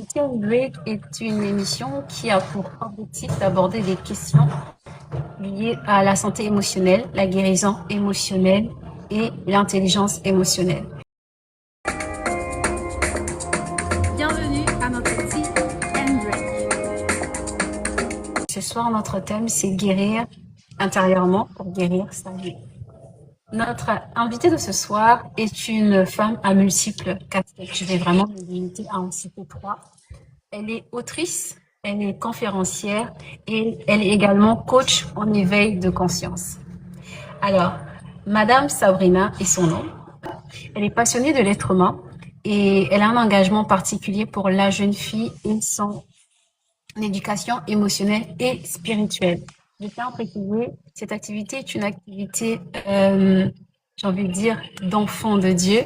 Weekend Break est une émission qui a pour objectif d'aborder des questions liées à la santé émotionnelle, la guérison émotionnelle et l'intelligence émotionnelle. Bienvenue à notre Tea and Break. Ce soir, notre thème, c'est guérir intérieurement pour guérir sa vie. Notre invitée de ce soir est une femme à multiples casquettes. Je vais vraiment me limiter à en citer trois. Elle est autrice, elle est conférencière et elle est également coach en éveil de conscience. Alors, Madame Sabrina est son nom. Elle est passionnée de l'être humain et elle a un engagement particulier pour la jeune fille et son éducation émotionnelle et spirituelle. Je tiens à préciser, cette activité est une activité, j'ai envie de dire, d'enfant de Dieu.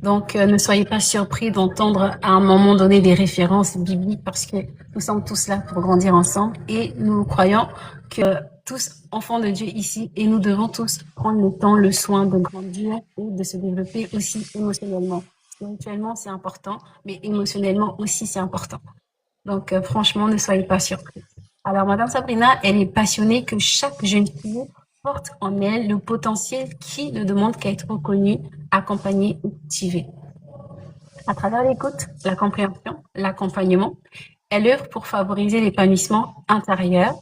Donc, ne soyez pas surpris d'entendre à un moment donné des références bibliques parce que nous sommes tous là pour grandir ensemble et nous croyons que tous enfants de Dieu ici et nous devons tous prendre le temps, le soin de grandir et de se développer aussi émotionnellement. Spirituellement, c'est important, mais émotionnellement aussi, c'est important. Donc, franchement, ne soyez pas surpris. Alors, Madame Sabrina, elle est passionnée que chaque jeune fille porte en elle le potentiel qui ne demande qu'à être reconnu, accompagné ou cultivé. À travers l'écoute, la compréhension, l'accompagnement, elle œuvre pour favoriser l'épanouissement intérieur,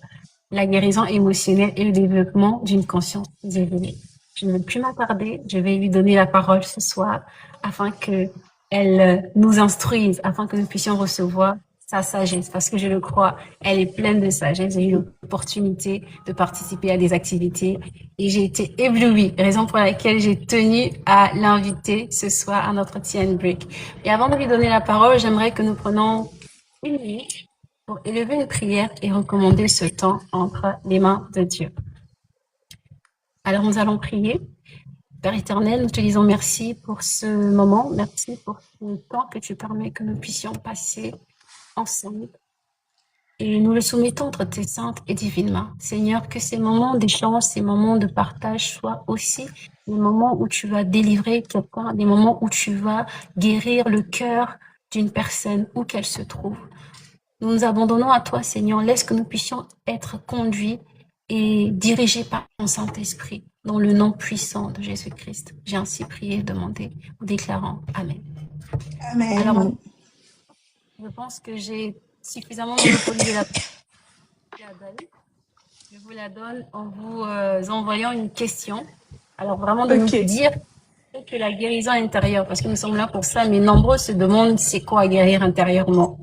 la guérison émotionnelle et le développement d'une conscience éveillée. Je ne vais plus m'attarder, je vais lui donner la parole ce soir afin que elle nous instruise, afin que nous puissions recevoir sa sagesse, parce que je le crois, elle est pleine de sagesse. J'ai eu l'opportunité de participer à des activités et j'ai été éblouie, raison pour laquelle j'ai tenu à l'inviter ce soir à notre Tea and Break. Et avant de lui donner la parole, j'aimerais que nous prenions une minute pour élever une prière et recommander ce temps entre les mains de Dieu. Alors nous allons prier. Père éternel, nous te disons merci pour ce moment, merci pour ce temps que tu permets que nous puissions passer ensemble. Et nous le soumettons entre tes saintes et divines mains. Seigneur, que ces moments d'échange, ces moments de partage soient aussi des moments où tu vas délivrer quelqu'un, des moments où tu vas guérir le cœur d'une personne, où qu'elle se trouve. Nous nous abandonnons à toi, Seigneur. Laisse que nous puissions être conduits et dirigés par ton Saint-Esprit, dans le nom puissant de Jésus-Christ. J'ai ainsi prié et demandé, en déclarant Amen. Alors, Amen. je pense que j'ai suffisamment monopolisé la parole. Je vous la donne en vous envoyant une question. Alors, vraiment de nous Ok. dire ce que la guérison intérieure, parce que nous sommes là pour ça, mais nombreux se demandent c'est quoi guérir intérieurement.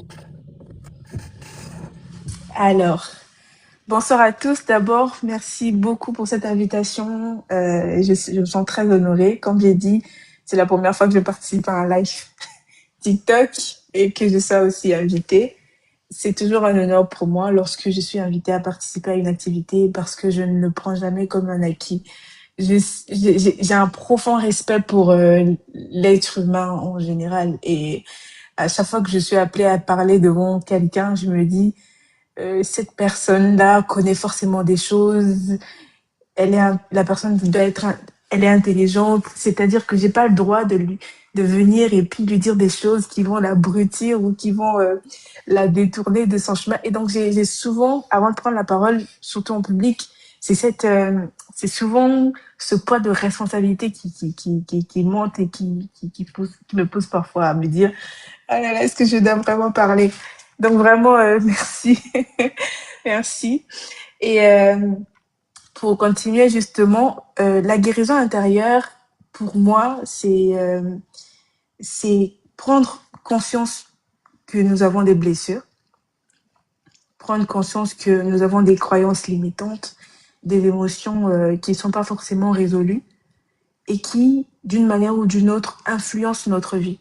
Alors, bonsoir à tous. D'abord, merci beaucoup pour cette invitation. Je me sens très honorée. Comme j'ai dit, c'est la première fois que je participe à un live TikTok et que je sois aussi invitée. C'est toujours un honneur pour moi lorsque je suis invitée à participer à une activité parce que je ne le prends jamais comme un acquis. J'ai un profond respect pour l'être humain en général et à chaque fois que je suis appelée à parler devant quelqu'un, je me dis cette personne-là connaît forcément des choses. La personne doit être, elle est intelligente. C'est-à-dire que j'ai pas le droit de venir et puis lui dire des choses qui vont l'abrutir ou qui vont la détourner de son chemin. Et donc j'ai souvent, avant de prendre la parole, surtout en public, c'est souvent ce poids de responsabilité qui monte et qui me pousse parfois à me dire, ah là là, est-ce que je dois vraiment parler? Donc vraiment, merci. Merci. Et pour continuer justement, la guérison intérieure, pour moi, c'est prendre conscience que nous avons des blessures, prendre conscience que nous avons des croyances limitantes, des émotions qui ne sont pas forcément résolues et qui, d'une manière ou d'une autre, influencent notre vie.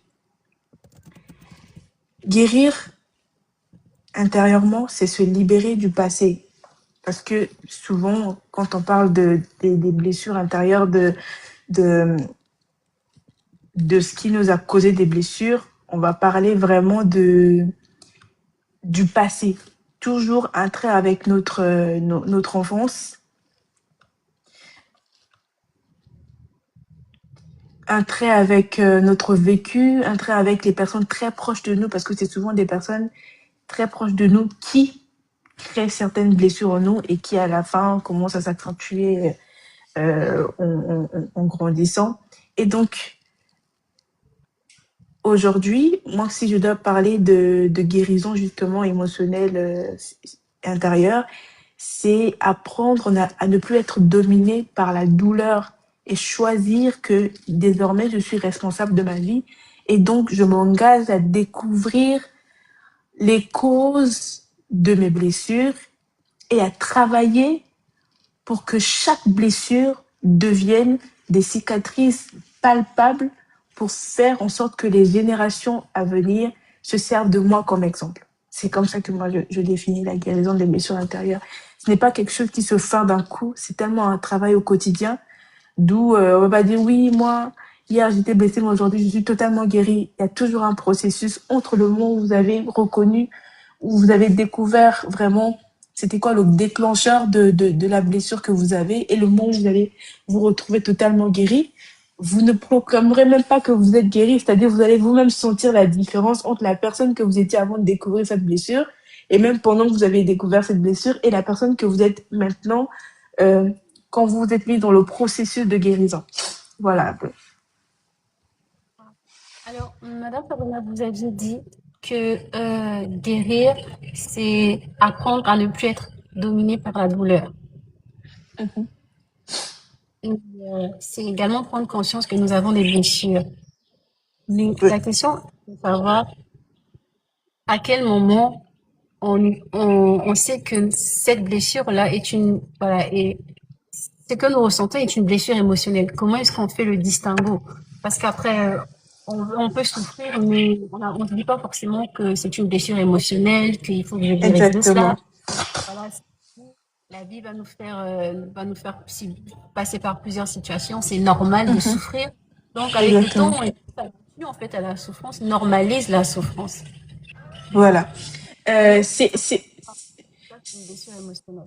Guérir intérieurement, c'est se libérer du passé. Parce que souvent, quand on parle des blessures intérieures, de, de ce qui nous a causé des blessures, on va parler vraiment du passé. Toujours un trait avec notre enfance. un trait avec notre vécu, un trait avec les personnes très proches de nous, parce que c'est souvent des personnes très proches de nous qui créent certaines blessures en nous et qui, à la fin, commencent à s'accentuer en grandissant. Et donc, aujourd'hui, moi, si je dois parler de guérison justement émotionnelle intérieure, c'est apprendre à ne plus être dominé par la douleur et choisir que désormais je suis responsable de ma vie et donc je m'engage à découvrir les causes de mes blessures et à travailler pour que chaque blessure devienne des cicatrices palpables pour faire en sorte que les générations à venir se servent de moi comme exemple. C'est comme ça que moi, je définis la guérison des blessures intérieures. Ce n'est pas quelque chose qui se fait d'un coup, c'est tellement un travail au quotidien, d'où on va dire, oui, moi, hier j'étais blessée, mais aujourd'hui je suis totalement guérie. Il y a toujours un processus entre le moment où vous avez reconnu, où vous avez découvert vraiment c'était quoi le déclencheur de la blessure que vous avez et le moment où vous allez vous retrouver totalement guéri. Vous ne proclamerez même pas que vous êtes guéri, c'est-à-dire vous allez vous-même sentir la différence entre la personne que vous étiez avant de découvrir cette blessure et même pendant que vous avez découvert cette blessure et la personne que vous êtes maintenant euh, quand vous êtes mis dans le processus de guérison. Voilà. Alors, Madame Sabrina, vous aviez dit que guérir, c'est apprendre à ne plus être dominé par la douleur. Mhm. Et, c'est également prendre conscience que nous avons des blessures. Mais Oui, la question, c'est de savoir à quel moment on sait que cette blessure-là est une, voilà, et ce que nous ressentons est une blessure émotionnelle. Comment est-ce qu'on fait le distinguo? Parce qu'après, on peut souffrir, mais on ne dit pas forcément que c'est une blessure émotionnelle, qu'il faut que je guérisse de cela. exactement. Voilà, la vie va nous faire passer par plusieurs situations. C'est normal de Mhm. souffrir. Donc, avec le temps, Exactement. on est habitué en fait à la souffrance, normalise la souffrance. Voilà. Donc, C'est, ça, c'est une blessure émotionnelle.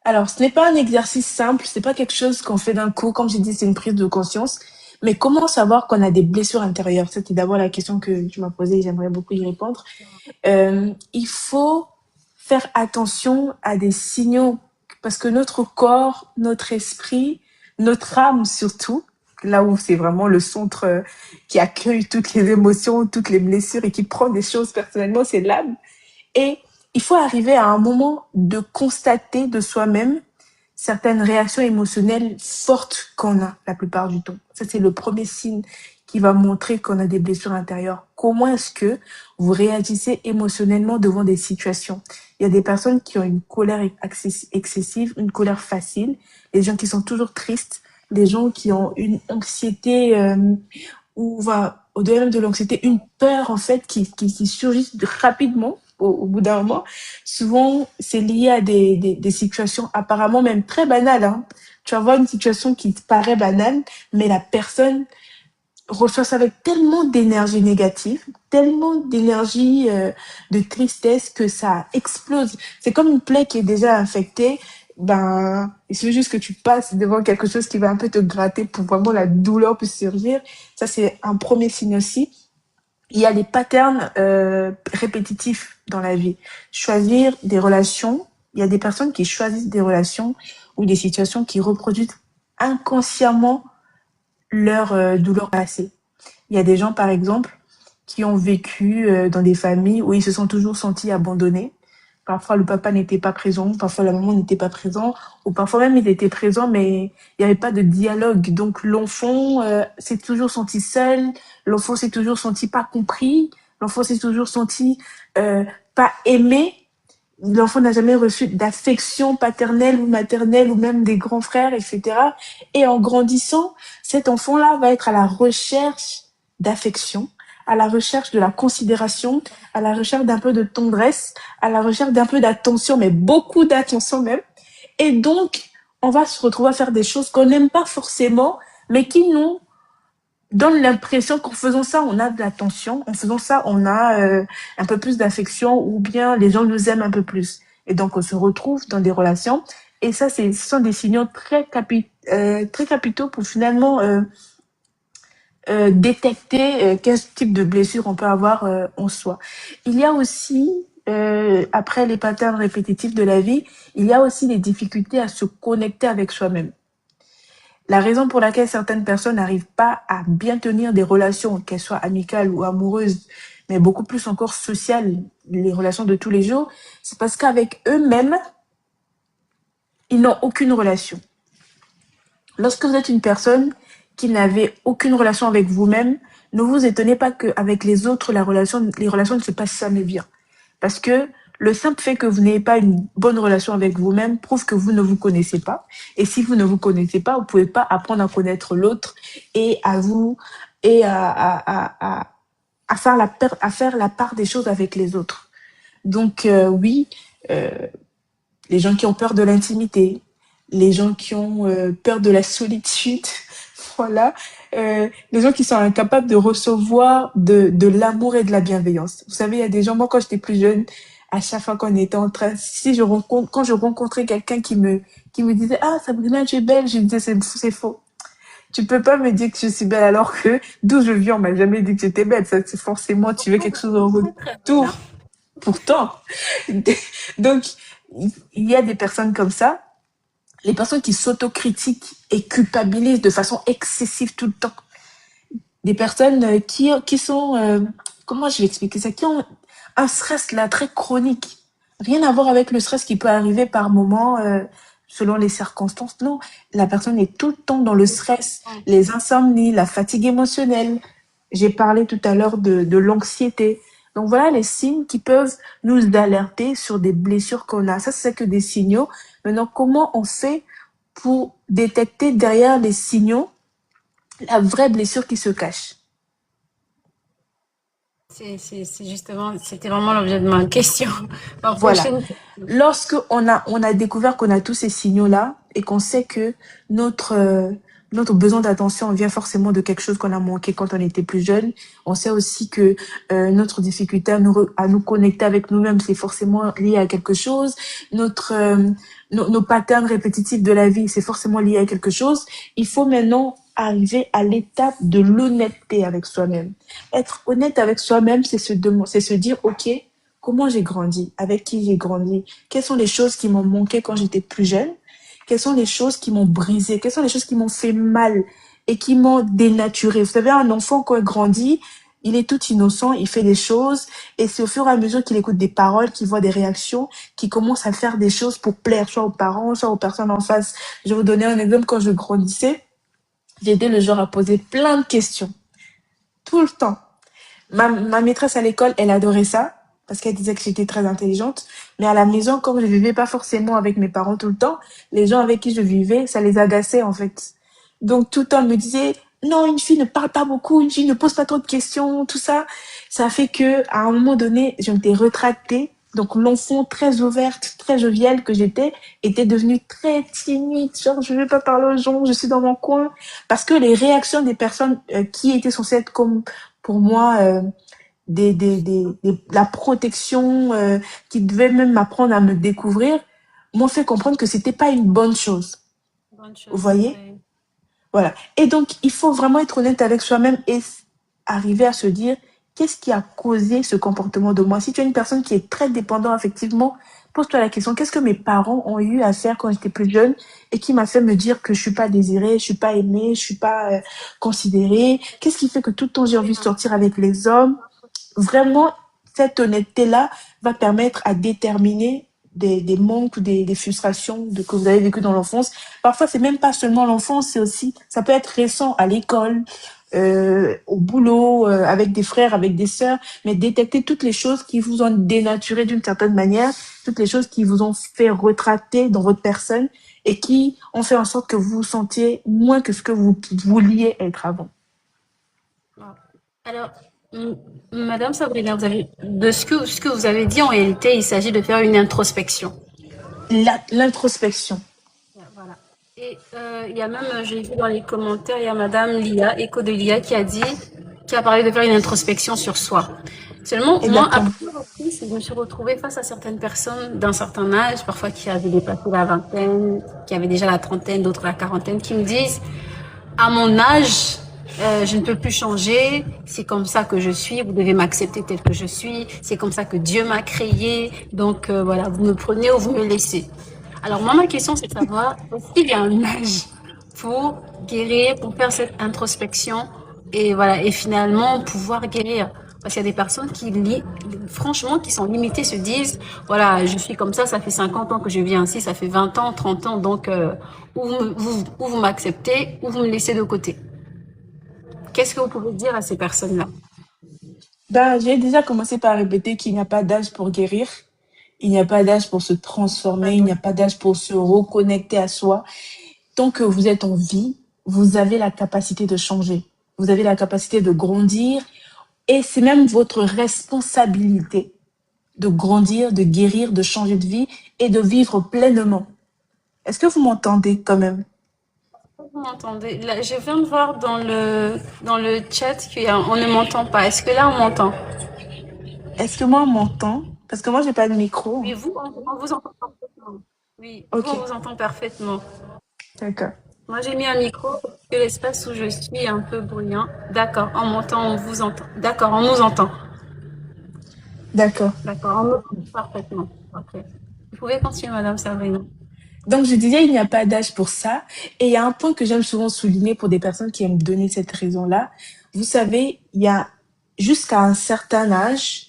Alors, ce n'est pas un exercice simple, c'est pas quelque chose qu'on fait d'un coup. Comme j'ai dit, c'est une prise de conscience. Mais comment savoir qu'on a des blessures intérieures? C'était d'abord la question que tu m'as posée et j'aimerais beaucoup y répondre. Il faut faire attention à des signaux parce que notre corps, notre esprit, notre âme surtout, là où c'est vraiment le centre qui accueille toutes les émotions, toutes les blessures et qui prend des choses personnellement, c'est l'âme. Et il faut arriver à un moment de constater de soi-même certaines réactions émotionnelles fortes qu'on a la plupart du temps. Ça, c'est le premier signe qui va montrer qu'on a des blessures intérieures. Comment est-ce que vous réagissez émotionnellement devant des situations? Il y a des personnes qui ont une colère excessive, une colère facile, les gens qui sont toujours tristes, les gens qui ont une anxiété ou va au-delà même de l'anxiété, une peur en fait qui surgit rapidement au bout d'un moment. Souvent, c'est lié à des situations apparemment même très banales. Hein. Tu vas voir une situation qui te paraît banale, mais la personne reçoit ça avec tellement d'énergie négative, tellement d'énergie de tristesse que ça explose. C'est comme une plaie qui est déjà infectée. Ben, il suffit juste que tu passes devant quelque chose qui va un peu te gratter pour vraiment la douleur puisse surgir. Ça, c'est un premier signe aussi. Il y a les patterns répétitifs dans la vie. Choisir des relations. Il y a des personnes qui choisissent des relations ou des situations qui reproduisent inconsciemment leur douleur passée. Il y a des gens, par exemple, qui ont vécu dans des familles où ils se sont toujours sentis abandonnés. Parfois, le papa n'était pas présent, parfois la maman n'était pas présent, ou parfois même il était présent, mais il n'y avait pas de dialogue. Donc l'enfant s'est toujours senti seul, l'enfant s'est toujours senti pas compris, l'enfant s'est toujours senti pas aimé. L'enfant n'a jamais reçu d'affection paternelle ou maternelle ou même des grands frères, etc. Et en grandissant, cet enfant-là va être à la recherche d'affection, à la recherche de la considération, à la recherche d'un peu de tendresse, à la recherche d'un peu d'attention, mais beaucoup d'attention même. Et donc, on va se retrouver à faire des choses qu'on n'aime pas forcément, mais qui nous donne l'impression qu'en faisant ça, on a de l'attention. En faisant ça, on a un peu plus d'affection ou bien les gens nous aiment un peu plus. Et donc, on se retrouve dans des relations. Et ça, ce sont des signaux très capitaux pour finalement détecter quel type de blessure on peut avoir en soi. Il y a aussi, après les patterns répétitifs de la vie, il y a aussi les difficultés à se connecter avec soi-même. La raison pour laquelle certaines personnes n'arrivent pas à bien tenir des relations, qu'elles soient amicales ou amoureuses, mais beaucoup plus encore sociales, les relations de tous les jours, c'est parce qu'avec eux-mêmes, ils n'ont aucune relation. Lorsque vous êtes une personne qui n'avait aucune relation avec vous-même, ne vous étonnez pas qu'avec les autres, les relations ne se passent jamais bien. Parce que le simple fait que vous n'ayez pas une bonne relation avec vous-même prouve que vous ne vous connaissez pas. Et si vous ne vous connaissez pas, vous pouvez pas apprendre à connaître l'autre et à vous et à faire la part des choses avec les autres. Donc oui, euh, les gens qui ont peur de l'intimité, les gens qui ont peur de la solitude, voilà, les gens qui sont incapables de recevoir de l'amour et de la bienveillance. Vous savez, il y a des gens, moi quand j'étais plus jeune, à chaque fois qu'on était en train, quand je rencontrais quelqu'un qui me disait, ah, Sabrina, tu es belle, je me disais, c'est faux. Tu peux pas me dire que je suis belle alors que d'où je viens, on m'a jamais dit que j'étais belle. Ça, c'est forcément, tu veux quelque chose en Très, très belle, hein. retour. Pourtant. Donc, il y a des personnes comme ça, les personnes qui s'autocritiquent et culpabilisent de façon excessive tout le temps. Des personnes qui sont, comment je vais expliquer ça, qui ont un stress là très chronique. Rien à voir avec le stress qui peut arriver par moment selon les circonstances. Non, la personne est tout le temps dans le stress, les insomnies, la fatigue émotionnelle. J'ai parlé tout à l'heure de l'anxiété. Donc voilà les signes qui peuvent nous alerter sur des blessures qu'on a. Ça, c'est que des signaux. Maintenant, comment on fait pour détecter derrière les signaux la vraie blessure qui se cache? C'est justement, c'était vraiment l'objet de ma question. Ma Voilà. prochaine question. Lorsque on a découvert qu'on a tous ces signaux-là et qu'on sait que notre, notre besoin d'attention vient forcément de quelque chose qu'on a manqué quand on était plus jeune, on sait aussi que notre difficulté à nous connecter avec nous-mêmes, c'est forcément lié à quelque chose. Notre, nos patterns répétitifs de la vie, c'est forcément lié à quelque chose. Il faut maintenant arriver à l'étape de l'honnêteté avec soi-même. Être honnête avec soi-même, c'est se dire, OK, comment j'ai grandi, avec qui j'ai grandi, quelles sont les choses qui m'ont manqué quand j'étais plus jeune, quelles sont les choses qui m'ont brisé, quelles sont les choses qui m'ont fait mal et qui m'ont dénaturé. Vous savez, un enfant, quand il grandit, il est tout innocent, il fait des choses, et c'est au fur et à mesure qu'il écoute des paroles, qu'il voit des réactions, qu'il commence à faire des choses pour plaire, soit aux parents, soit aux personnes en face. Je vais vous donner un exemple. Quand je grandissais, j'étais le genre à poser plein de questions, tout le temps. Ma maîtresse à l'école, elle adorait ça parce qu'elle disait que j'étais très intelligente. Mais à la maison, comme je vivais pas forcément avec mes parents tout le temps, les gens avec qui je vivais, ça les agaçait en fait. Donc tout le temps, elle me disait, non, une fille ne parle pas beaucoup, une fille ne pose pas trop de questions, tout ça. Ça fait que à un moment donné, je m'étais rétractée. Donc l'enfant très ouverte, très joviale que j'étais, était devenue très timide. Genre, je vais pas parler aux gens, je suis dans mon coin. Parce que les réactions des personnes qui étaient censées être comme pour moi la protection qui devait même m'apprendre à me découvrir m'ont fait comprendre que c'était pas une bonne chose. Bonne Vous chose, voyez? oui. Voilà. Et donc, il faut vraiment être honnête avec soi-même et arriver à se dire qu'est-ce qui a causé ce comportement de moi. Si tu es une personne qui est très dépendante effectivement, pose-toi la question, qu'est-ce que mes parents ont eu à faire quand j'étais plus jeune et qui m'a fait me dire que je suis pas désirée, je suis pas aimée, je suis pas considérée? Qu'est-ce qui fait que tout le temps j'ai envie de sortir avec les hommes? Vraiment, cette honnêteté-là va permettre à déterminer des manques ou des frustrations que vous avez vécues dans l'enfance. Parfois, c'est même pas seulement l'enfance, c'est aussi, ça peut être récent à l'école, au boulot, avec des frères, avec des sœurs, mais détecter toutes les choses qui vous ont dénaturé d'une certaine manière, toutes les choses qui vous ont fait retracter dans votre personne et qui ont fait en sorte que vous vous sentiez moins que ce que vous vouliez être avant. Wow. Alors, Madame Sabrina, de ce que vous avez dit, en réalité, il s'agit de faire une introspection. L'introspection. Voilà. Et il y a même, j'ai vu dans les commentaires, il y a Madame Lia, Echo de Lia, qui a parlé de faire une introspection sur soi. Seulement, moi, à Exactement. plusieurs reprises, je me suis retrouvée face à certaines personnes d'un certain âge, parfois qui avaient dépassé la vingtaine, qui avaient déjà la trentaine, d'autres la quarantaine, qui me disent, à mon âge, je ne peux plus changer, c'est comme ça que je suis, vous devez m'accepter tel que je suis, c'est comme ça que Dieu m'a créé, donc voilà, vous me prenez ou vous me laissez. Alors moi, ma question, c'est de savoir, est-ce qu'il y a un âge pour guérir, pour faire cette introspection et voilà, et finalement pouvoir guérir? Parce qu'il y a des personnes franchement, qui sont limitées, se disent, voilà, je suis comme ça fait 50 ans que je vis ainsi, ça fait 20 ans, 30 ans, donc ou vous m'acceptez, ou vous me laissez de côté. Qu'est-ce que vous pouvez dire à ces personnes-là? Ben, j'ai déjà commencé par répéter qu'il n'y a pas d'âge pour guérir. Il n'y a pas d'âge pour se transformer. Il n'y a pas d'âge pour se reconnecter à soi. Tant que vous êtes en vie, vous avez la capacité de changer. Vous avez la capacité de grandir. Et c'est même votre responsabilité de grandir, de guérir, de changer de vie et de vivre pleinement. Est-ce que vous m'entendez quand même? Vous m'entendez? Là, je viens de voir dans le chat qu'on ne m'entend pas. Est-ce que là, on m'entend? Est-ce que moi, on m'entend? Parce que moi, j'ai pas de micro. Oui, vous, on vous entend parfaitement. Oui, vous, Ok, on vous entend parfaitement. d'accord. Moi, j'ai mis un micro parce que l'espace où je suis est un peu bruyant. D'accord, on m'entend, on vous entend. D'accord, on nous entend. D'accord. D'accord, on nous entend parfaitement. Ok. Vous pouvez continuer, Madame Sabrina. Donc, je disais, il n'y a pas d'âge pour ça. Et il y a un point que j'aime souvent souligner pour des personnes qui aiment donner cette raison-là. Vous savez, il y a jusqu'à un certain âge,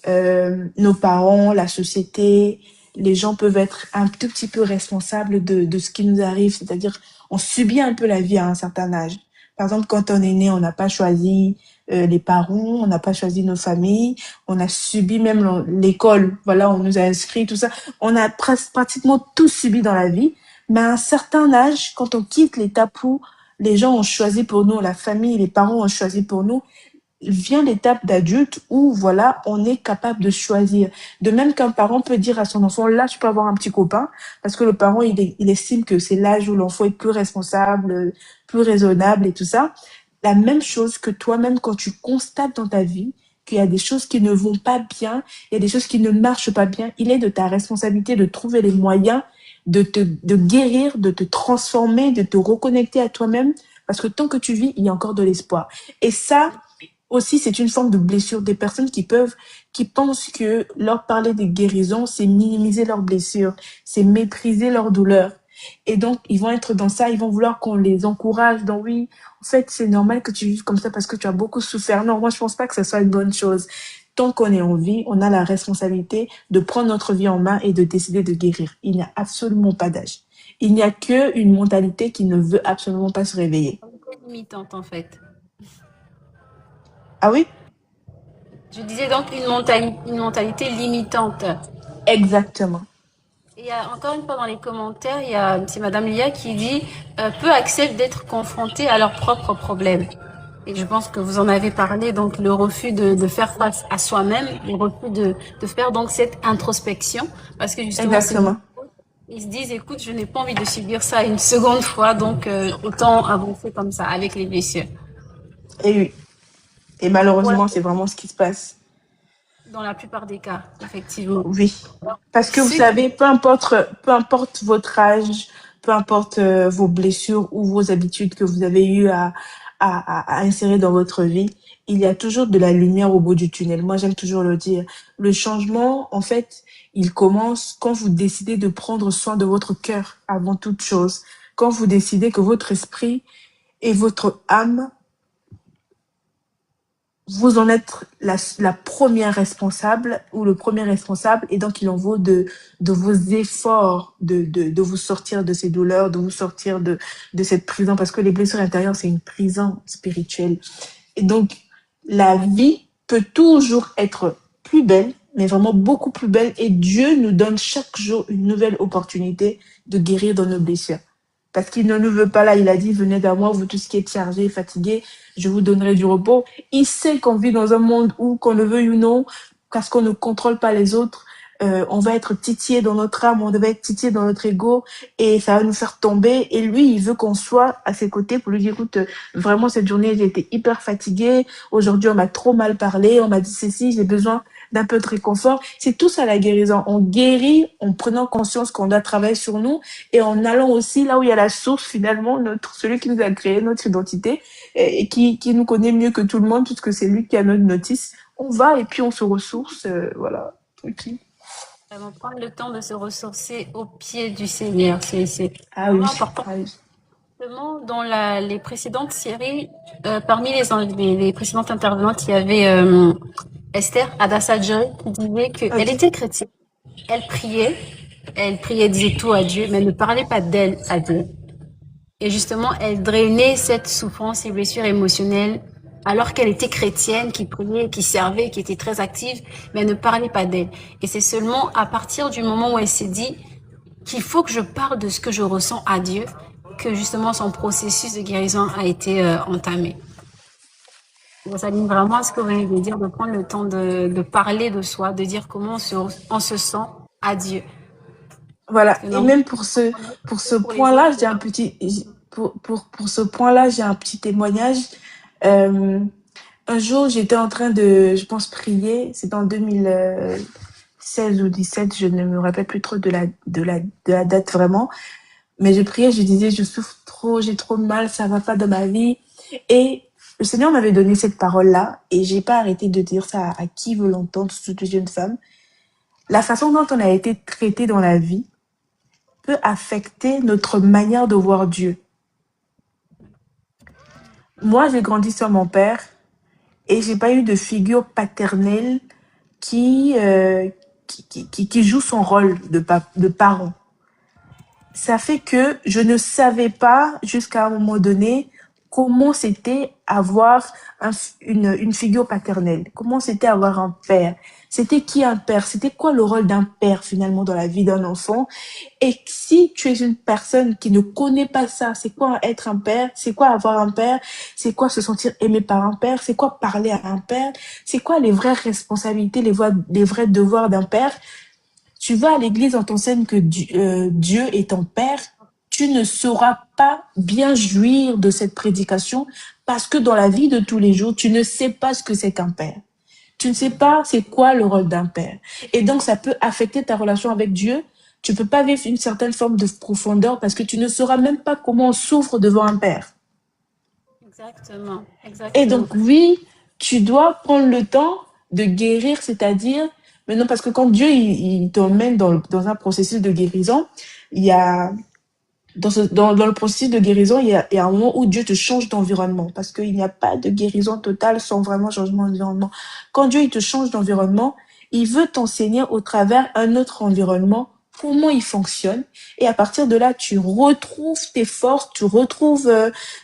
nos parents, la société, les gens peuvent être un tout petit peu responsables de ce qui nous arrive. C'est-à-dire, on subit un peu la vie à un certain âge. Par exemple, quand on est né, on n'a pas choisi les parents, on n'a pas choisi nos familles, on a subi même l'école. Voilà, on nous a inscrits, tout ça. On a pratiquement tout subi dans la vie. Mais à un certain âge, quand on quitte l'étape où les gens ont choisi pour nous, la famille, les parents ont choisi pour nous, vient l'étape d'adulte où voilà, on est capable de choisir. De même qu'un parent peut dire à son enfant, là, je peux avoir un petit copain, parce que le parent, il estime que c'est l'âge où l'enfant est plus responsable, plus raisonnable et tout ça. La même chose que toi-même quand tu constates dans ta vie qu'il y a des choses qui ne vont pas bien, il y a des choses qui ne marchent pas bien, il est de ta responsabilité de trouver les moyens de guérir, de te transformer, de te reconnecter à toi-même, parce que tant que tu vis, il y a encore de l'espoir. Et ça, aussi, c'est une forme de blessure. Des personnes qui pensent que leur parler de guérison, c'est minimiser leurs blessures, c'est mépriser leur douleur. Et donc, ils vont être dans ça, ils vont vouloir qu'on les encourage dans oui, en fait, c'est normal que tu vives comme ça parce que tu as beaucoup souffert. Non, moi, je pense pas que ce soit une bonne chose. Tant qu'on est en vie, on a la responsabilité de prendre notre vie en main et de décider de guérir. Il n'y a absolument pas d'âge. Il n'y a que une mentalité qui ne veut absolument pas se réveiller. Limitante, en fait. Ah oui? Je disais donc une mentalité limitante. Exactement. Et il y a encore une fois dans les commentaires, c'est Madame Lia qui dit peu acceptent d'être confrontés à leurs propres problèmes. Et je pense que vous en avez parlé, donc le refus de faire face à soi-même, le refus de faire donc cette introspection, parce que justement, Exactement. ils se disent, écoute, je n'ai pas envie de subir ça une seconde fois, donc autant avancer comme ça avec les blessures. Et oui. Et Voilà, malheureusement, c'est vraiment ce qui se passe. dans la plupart des cas, effectivement. Oui. Parce que vous Ceux qui savez, peu importe votre âge, peu importe vos blessures ou vos habitudes que vous avez eu à insérer dans votre vie, il y a toujours de la lumière au bout du tunnel. Moi, j'aime toujours le dire. Le changement, en fait, il commence quand vous décidez de prendre soin de votre cœur avant toute chose. Quand vous décidez que votre esprit et votre âme vous en êtes la première responsable ou le premier responsable et donc il en vaut de vos efforts de vous sortir de ces douleurs, de vous sortir de cette prison parce que les blessures intérieures, c'est une prison spirituelle. Et donc, la vie peut toujours être plus belle, mais vraiment beaucoup plus belle et Dieu nous donne chaque jour une nouvelle opportunité de guérir dans nos blessures. Parce qu'il ne nous veut pas là, il a dit, venez vers moi, vous tous qui êtes chargés et fatigués, je vous donnerai du repos. Il sait qu'on vit dans un monde où, qu'on le veuille ou non, parce qu'on ne contrôle pas les autres, on va être titillé dans notre âme, on va être titillé dans notre ego et ça va nous faire tomber. Et lui, il veut qu'on soit à ses côtés pour lui dire, écoute, vraiment cette journée, j'ai été hyper fatiguée. Aujourd'hui, on m'a trop mal parlé, on m'a dit ceci, j'ai besoin d'un peu de réconfort. C'est tout ça la guérison. On guérit en prenant conscience qu'on doit travailler sur nous et en allant aussi là où il y a la source finalement, celui qui nous a créé, notre identité et qui nous connaît mieux que tout le monde puisque c'est lui qui a notre notice. On va et puis on se ressource, voilà, tranquille. Vraiment prendre le temps de se ressourcer au pied du Seigneur. C'est Ah oui, vraiment important. ah oui. Justement, dans les précédentes séries, parmi les précédentes intervenantes, il y avait Esther Adassadjeri qui disait qu'elle Ok. était chrétienne. Elle priait, disait tout à Dieu, mais ne parlait pas d'elle à Dieu. Et justement, elle drainait cette souffrance et blessures émotionnelles alors qu'elle était chrétienne, qui priait, qui servait, qui était très active, mais elle ne parlait pas d'elle. Et c'est seulement à partir du moment où elle s'est dit qu'il faut que je parle de ce que je ressens à Dieu que justement son processus de guérison a été entamé. Donc, ça ligne vraiment à ce que vous venez de dire, de prendre le temps de parler de soi, de dire comment on se sent à Dieu. Voilà. Parce que Et normalement, même pour ce pour les point-là, autres, j'ai un petit, pour ce point-là, j'ai un petit témoignage. Euh, un jour, j'étais en train de, je pense, prier. C'est en 2016 ou 17, je ne me rappelle plus trop de la date vraiment. Mais je priais, je disais, je souffre trop, j'ai trop mal, ça va pas dans ma vie. Et le Seigneur m'avait donné cette parole-là et j'ai pas arrêté de dire ça à qui veut l'entendre, surtout les jeunes femmes. La façon dont on a été traité dans la vie peut affecter notre manière de voir Dieu. Moi, j'ai grandi sans mon père et j'ai pas eu de figure paternelle qui, euh, qui joue son rôle de parent. Ça fait que je ne savais pas jusqu'à un moment donné comment c'était avoir une figure paternelle, comment c'était avoir un père. C'était qui un père? C'était quoi le rôle d'un père finalement dans la vie d'un enfant? Et si tu es une personne qui ne connaît pas ça, c'est quoi être un père? C'est quoi avoir un père? C'est quoi se sentir aimé par un père? C'est quoi parler à un père? C'est quoi les vraies responsabilités, les vrais devoirs d'un père? Tu vas à l'église, on t'enseigne que Dieu est ton père. Tu ne sauras pas bien jouir de cette prédication parce que dans la vie de tous les jours, tu ne sais pas ce que c'est qu'un père. Tu ne sais pas c'est quoi le rôle d'un père. Et donc, ça peut affecter ta relation avec Dieu. Tu peux pas vivre une certaine forme de profondeur parce que tu ne sauras même pas comment on souffre devant un père. exactement, Et exactement. donc, oui, tu dois prendre le temps de guérir, c'est-à-dire, maintenant, parce que quand Dieu, il t'emmène dans un processus de guérison, il y a, dans le processus de guérison, il y a un moment où Dieu te change d'environnement, parce qu'il n'y a pas de guérison totale sans vraiment changement d'environnement. Quand Dieu, il te change d'environnement, il veut t'enseigner au travers un autre environnement comment il fonctionne. Et à partir de là, tu retrouves tes forces, tu retrouves,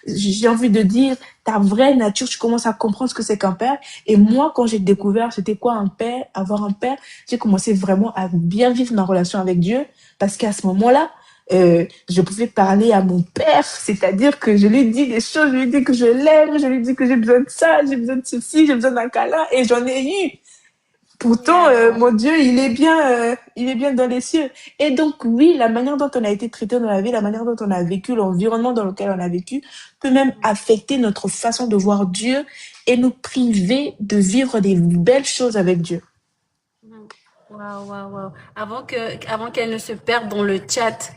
j'ai envie de dire, ta vraie nature, tu commences à comprendre ce que c'est qu'un père. Et moi, quand j'ai découvert c'était quoi un père, avoir un père, j'ai commencé vraiment à bien vivre ma relation avec Dieu, parce qu'à ce moment-là, je pouvais parler à mon père, c'est-à-dire que je lui dis des choses, je lui dis que je l'aime, je lui dis que j'ai besoin de ça, j'ai besoin de ceci, j'ai besoin d'un câlin, et j'en ai eu. Pourtant, Yeah. mon Dieu, il est bien dans les cieux. Et donc, oui, la manière dont on a été traité dans la vie, la manière dont on a vécu, l'environnement dans lequel on a vécu, peut même affecter notre façon de voir Dieu et nous priver de vivre des belles choses avec Dieu. Waouh, waouh, waouh. Avant qu'elle ne se perde dans le chat,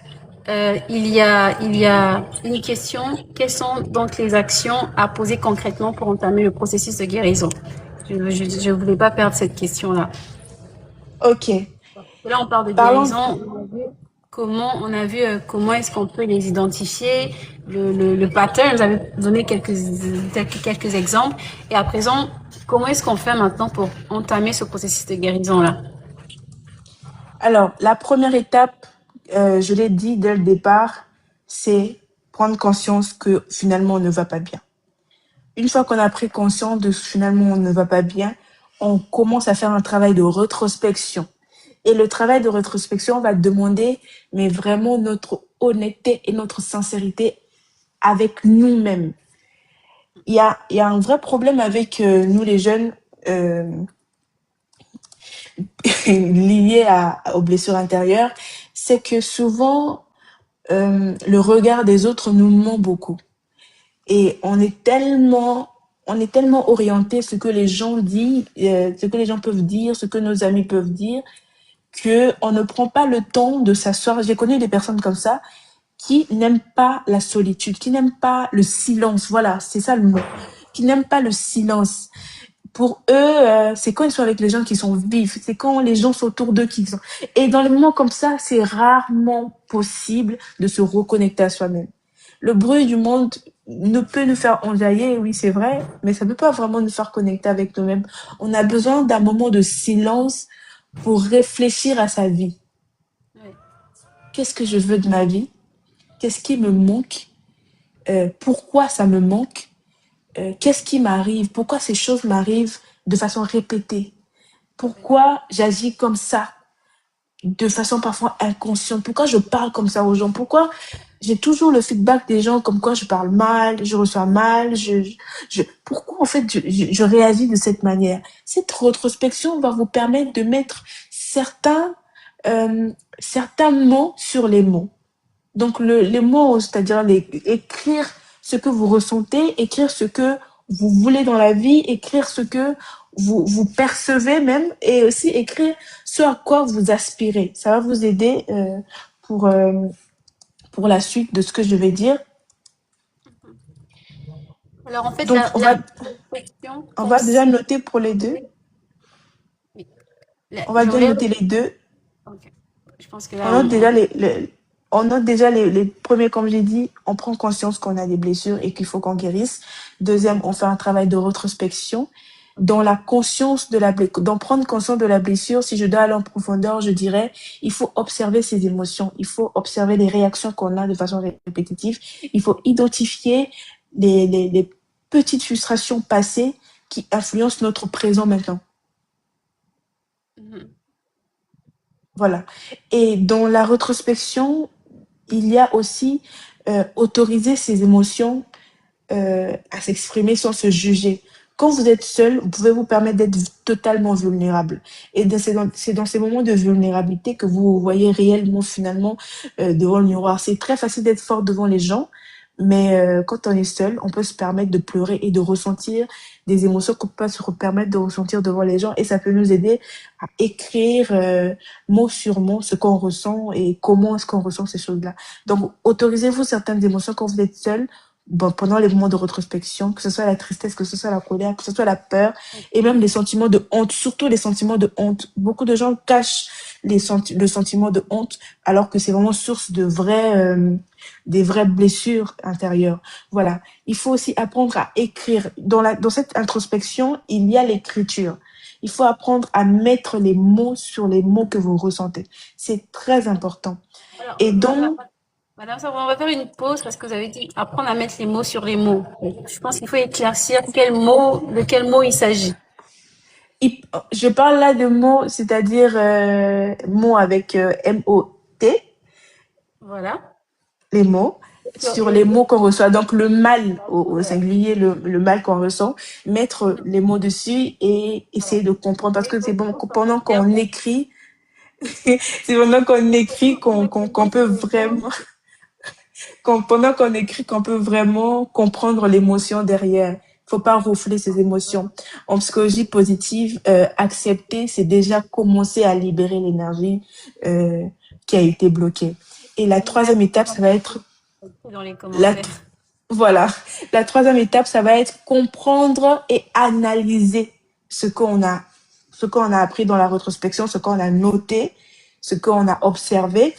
il y a une question. Quelles sont donc les actions à poser concrètement pour entamer le processus de guérison? Je voulais pas perdre cette question-là. Ok, Là, on parle de parlons. guérison. On a vu comment est-ce qu'on peut les identifier, le pattern. Vous avez donné quelques exemples. Et à présent, comment est-ce qu'on fait maintenant pour entamer ce processus de guérison-là? Alors, la première étape, je l'ai dit dès le départ, c'est prendre conscience que finalement on ne va pas bien. Une fois qu'on a pris conscience de finalement on ne va pas bien, on commence à faire un travail de rétrospection. Et le travail de rétrospection va demander, mais vraiment notre honnêteté et notre sincérité avec nous-mêmes. Il y a un vrai problème avec nous les jeunes liés aux blessures intérieures, c'est que souvent le regard des autres nous ment beaucoup. Et on est tellement on est tellement orienté ce que les gens disent, ce que les gens peuvent dire, ce que nos amis peuvent dire, que on ne prend pas le temps de s'asseoir. J'ai connu des personnes comme ça qui n'aiment pas la solitude, qui n'aiment pas le silence. Voilà, c'est ça le mot. Qui n'aiment pas le silence. Pour eux, c'est quand ils sont avec les gens qui sont vifs, c'est quand les gens sont autour d'eux qui sont. Et dans les moments comme ça, c'est rarement possible de se reconnecter à soi-même. Le bruit du monde ne peut nous faire enjailler, oui, c'est vrai, mais ça ne peut pas vraiment nous faire connecter avec nous-mêmes. On a besoin d'un moment de silence pour réfléchir à sa vie. Oui. Qu'est-ce que je veux de ma vie? Qu'est-ce qui me manque? Pourquoi ça me manque? Qu'est-ce qui m'arrive? Pourquoi ces choses m'arrivent de façon répétée? Pourquoi j'agis comme ça, de façon parfois inconsciente? Pourquoi je parle comme ça aux gens? Pourquoi j'ai toujours le feedback des gens comme quoi je parle mal, je reçois mal, pourquoi en fait je réagis de cette manière? Cette rétrospection va vous permettre de mettre certains mots sur les mots. Donc les mots, c'est-à-dire écrire ce que vous ressentez, écrire ce que vous voulez dans la vie, écrire ce que vous percevez même, et aussi écrire ce à quoi vous aspirez. Ça va vous aider pour, euh, pour la suite de ce que je vais dire. Alors, en fait, Donc la réflexion on va déjà consiste. noter pour les deux. Oui, On va je déjà voulais. noter les deux. Ok. Je pense que On là, note déjà on note déjà les premiers, comme j'ai dit, on prend conscience qu'on a des blessures et qu'il faut qu'on guérisse. Deuxième, on fait un travail de rétrospection. Dans la conscience de d'en prendre conscience de la blessure, si je dois aller en profondeur, je dirais, il faut observer ses émotions. Il faut observer les réactions qu'on a de façon répétitive. Il faut identifier les petites frustrations passées qui influencent notre présent maintenant. Mhm. Voilà. Et dans la rétrospection, il y a aussi autoriser ses émotions à s'exprimer sans se juger. Quand vous êtes seul, vous pouvez vous permettre d'être totalement vulnérable. Et c'est dans ces moments de vulnérabilité que vous vous voyez réellement, finalement, devant le miroir. C'est très facile d'être fort devant les gens, mais quand on est seul, on peut se permettre de pleurer et de ressentir des émotions qu'on peut pas se permettre de ressentir devant les gens. Et ça peut nous aider à écrire mot sur mot ce qu'on ressent et comment est-ce qu'on ressent ces choses-là. Donc, autorisez-vous certaines émotions quand vous êtes seul, bon, pendant les moments de rétrospection, que ce soit la tristesse, que ce soit la colère, que ce soit la peur, et même les sentiments de honte, surtout les sentiments de honte. Beaucoup de gens cachent le sentiment de honte, alors que c'est vraiment source des vraies blessures intérieures. Voilà. Il faut aussi apprendre à écrire. Dans cette introspection, il y a l'écriture. Il faut apprendre à mettre les mots sur les mots que vous ressentez. C'est très important. Alors, Et donc, Madame Savon, on va faire une pause parce que vous avez dit apprendre à mettre les mots sur les mots. Je pense qu'il faut éclaircir de quel mot il s'agit. je parle là de mots, c'est-à-dire mots avec M-O-T, Voilà. les mots, sur les mots qu'on reçoit. Donc le mal au singulier, le mal qu'on ressent, mettre les mots dessus et essayer de comprendre. Parce que c'est bon, pendant qu'on écrit, c'est pendant qu'on écrit qu'on peut vraiment, pendant qu'on écrit qu'on peut vraiment comprendre l'émotion derrière. Faut pas rouffler ses émotions. En psychologie positive, accepter, c'est déjà commencer à libérer l'énergie qui a été bloquée. Et la troisième étape, ça va être Dans les la, commentaires. voilà. La troisième étape, ça va être comprendre et analyser ce qu'on a appris dans la rétrospection, ce qu'on a noté, ce qu'on a observé.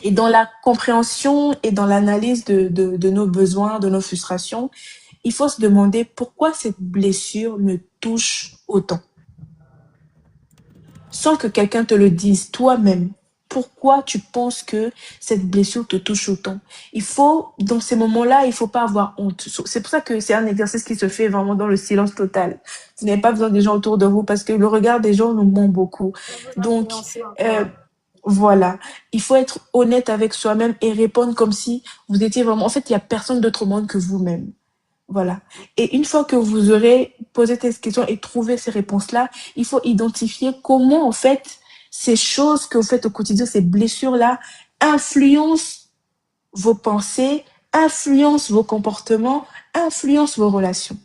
Et dans la compréhension et dans l'analyse de nos besoins, de nos frustrations, il faut se demander pourquoi cette blessure me touche autant. Sans que quelqu'un te le dise toi-même. Pourquoi tu penses que cette blessure te touche autant? Dans ces moments-là, il faut pas avoir honte. C'est pour ça que c'est un exercice qui se fait vraiment dans le silence total. Vous n'avez pas besoin des gens autour de vous parce que le regard des gens nous ment beaucoup. Ça vous Donc, influence euh, encore. voilà. Il faut être honnête avec soi-même et répondre comme si vous étiez vraiment... En fait, il y a personne d'autre au monde que vous-même. Voilà. Et une fois que vous aurez posé ces questions et trouvé ces réponses-là, il faut identifier comment, en fait, ces choses que vous faites au quotidien, ces blessures-là, influencent vos pensées, influencent vos comportements, influencent vos relations.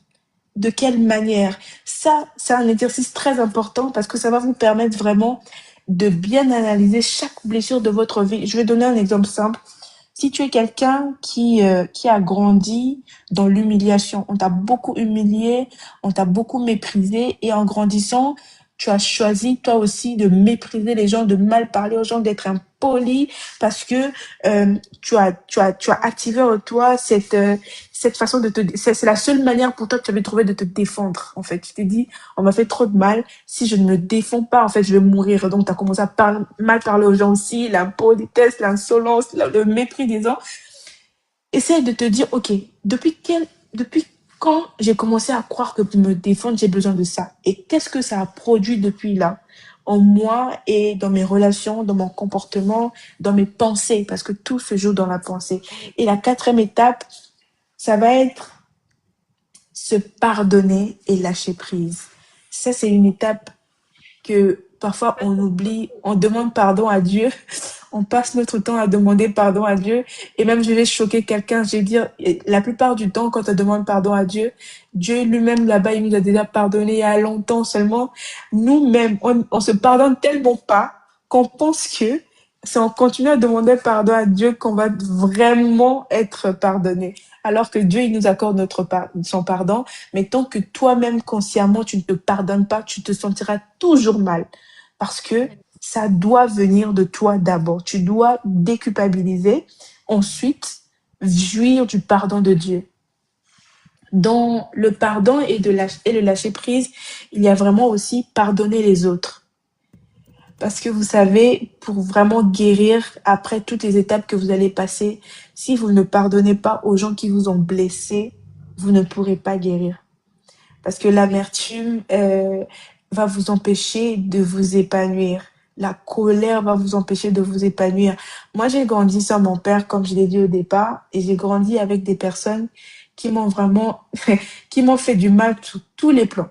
de quelle manière. Ça, c'est un exercice très important parce que ça va vous permettre vraiment de bien analyser chaque blessure de votre vie. Je vais donner un exemple simple. Si tu es quelqu'un qui a grandi dans l'humiliation, on t'a beaucoup humilié, on t'a beaucoup méprisé et en grandissant, tu as choisi toi aussi de mépriser les gens, de mal parler aux gens, d'être impoli parce que tu as activé en toi cette façon de c'est la seule manière pour toi que tu avais trouvé de te défendre en fait. Tu t'es dit on m'a fait trop de mal, si je ne me défends pas en fait je vais mourir. Donc tu as commencé à mal parler aux gens aussi, l'impolitesse, l'insolence, le mépris des gens. Essaye de te dire ok, depuis quand j'ai commencé à croire que pour me défendre j'ai besoin de ça et qu'est-ce que ça a produit depuis là en moi et dans mes relations, dans mon comportement, dans mes pensées parce que tout se joue dans la pensée. Et la quatrième étape, ça va être se pardonner et lâcher prise. Ça, c'est une étape que parfois on oublie, on demande pardon à Dieu, on passe notre temps à demander pardon à Dieu, et même je vais choquer quelqu'un, je vais dire, la plupart du temps, quand on demande pardon à Dieu, Dieu lui-même là-bas, il nous a déjà pardonné il y a longtemps seulement. Nous-mêmes, on se pardonne tellement pas qu'on pense que c'est en continuant à demander pardon à Dieu qu'on va vraiment être pardonné. Alors que Dieu, il nous accorde son pardon, mais tant que toi-même, consciemment, tu ne te pardonnes pas, tu te sentiras toujours mal. Parce que ça doit venir de toi d'abord. Tu dois déculpabiliser, ensuite jouir du pardon de Dieu. Dans le pardon et le lâcher prise, il y a vraiment aussi pardonner les autres. Parce que vous savez, pour vraiment guérir après toutes les étapes que vous allez passer, si vous ne pardonnez pas aux gens qui vous ont blessé, vous ne pourrez pas guérir. Parce que l'amertume va vous empêcher de vous épanouir. La colère va vous empêcher de vous épanouir. Moi, j'ai grandi sans mon père, comme je l'ai dit au départ, et j'ai grandi avec des personnes qui m'ont vraiment, qui m'ont fait du mal sur tous les plans.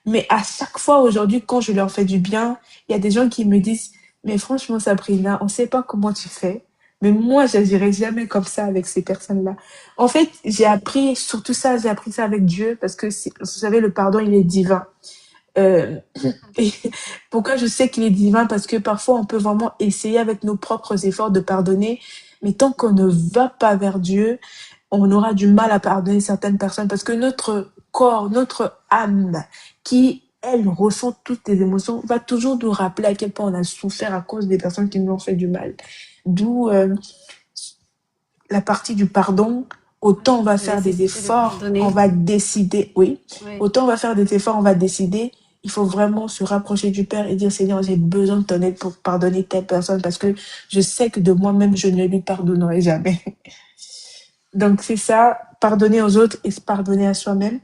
Mais à chaque fois aujourd'hui, quand je leur fais du bien, il y a des gens qui me disent, mais franchement, Sabrina, on sait pas comment tu fais. Mais moi, j'agirais jamais comme ça avec ces personnes-là. En fait, j'ai appris, surtout ça, j'ai appris ça avec Dieu, parce que vous savez, le pardon, il est divin. Euh, et pourquoi je sais qu'il est divin? Parce que parfois, on peut vraiment essayer avec nos propres efforts de pardonner, mais tant qu'on ne va pas vers Dieu, on aura du mal à pardonner certaines personnes parce que notre corps, notre âme, qui, elle, ressent toutes les émotions, va toujours nous rappeler à quel point on a souffert à cause des personnes qui nous ont fait du mal. D'où la partie du pardon. Autant on va La faire des nécessité de efforts, on pardonner. va décider, oui, Oui. autant on va faire des efforts, on va décider. Il faut vraiment se rapprocher du Père et dire, Seigneur, j'ai besoin de ton aide pour pardonner telle personne parce que je sais que de moi-même, je ne lui pardonnerai jamais. Donc, c'est ça, pardonner aux autres et se pardonner à soi-même.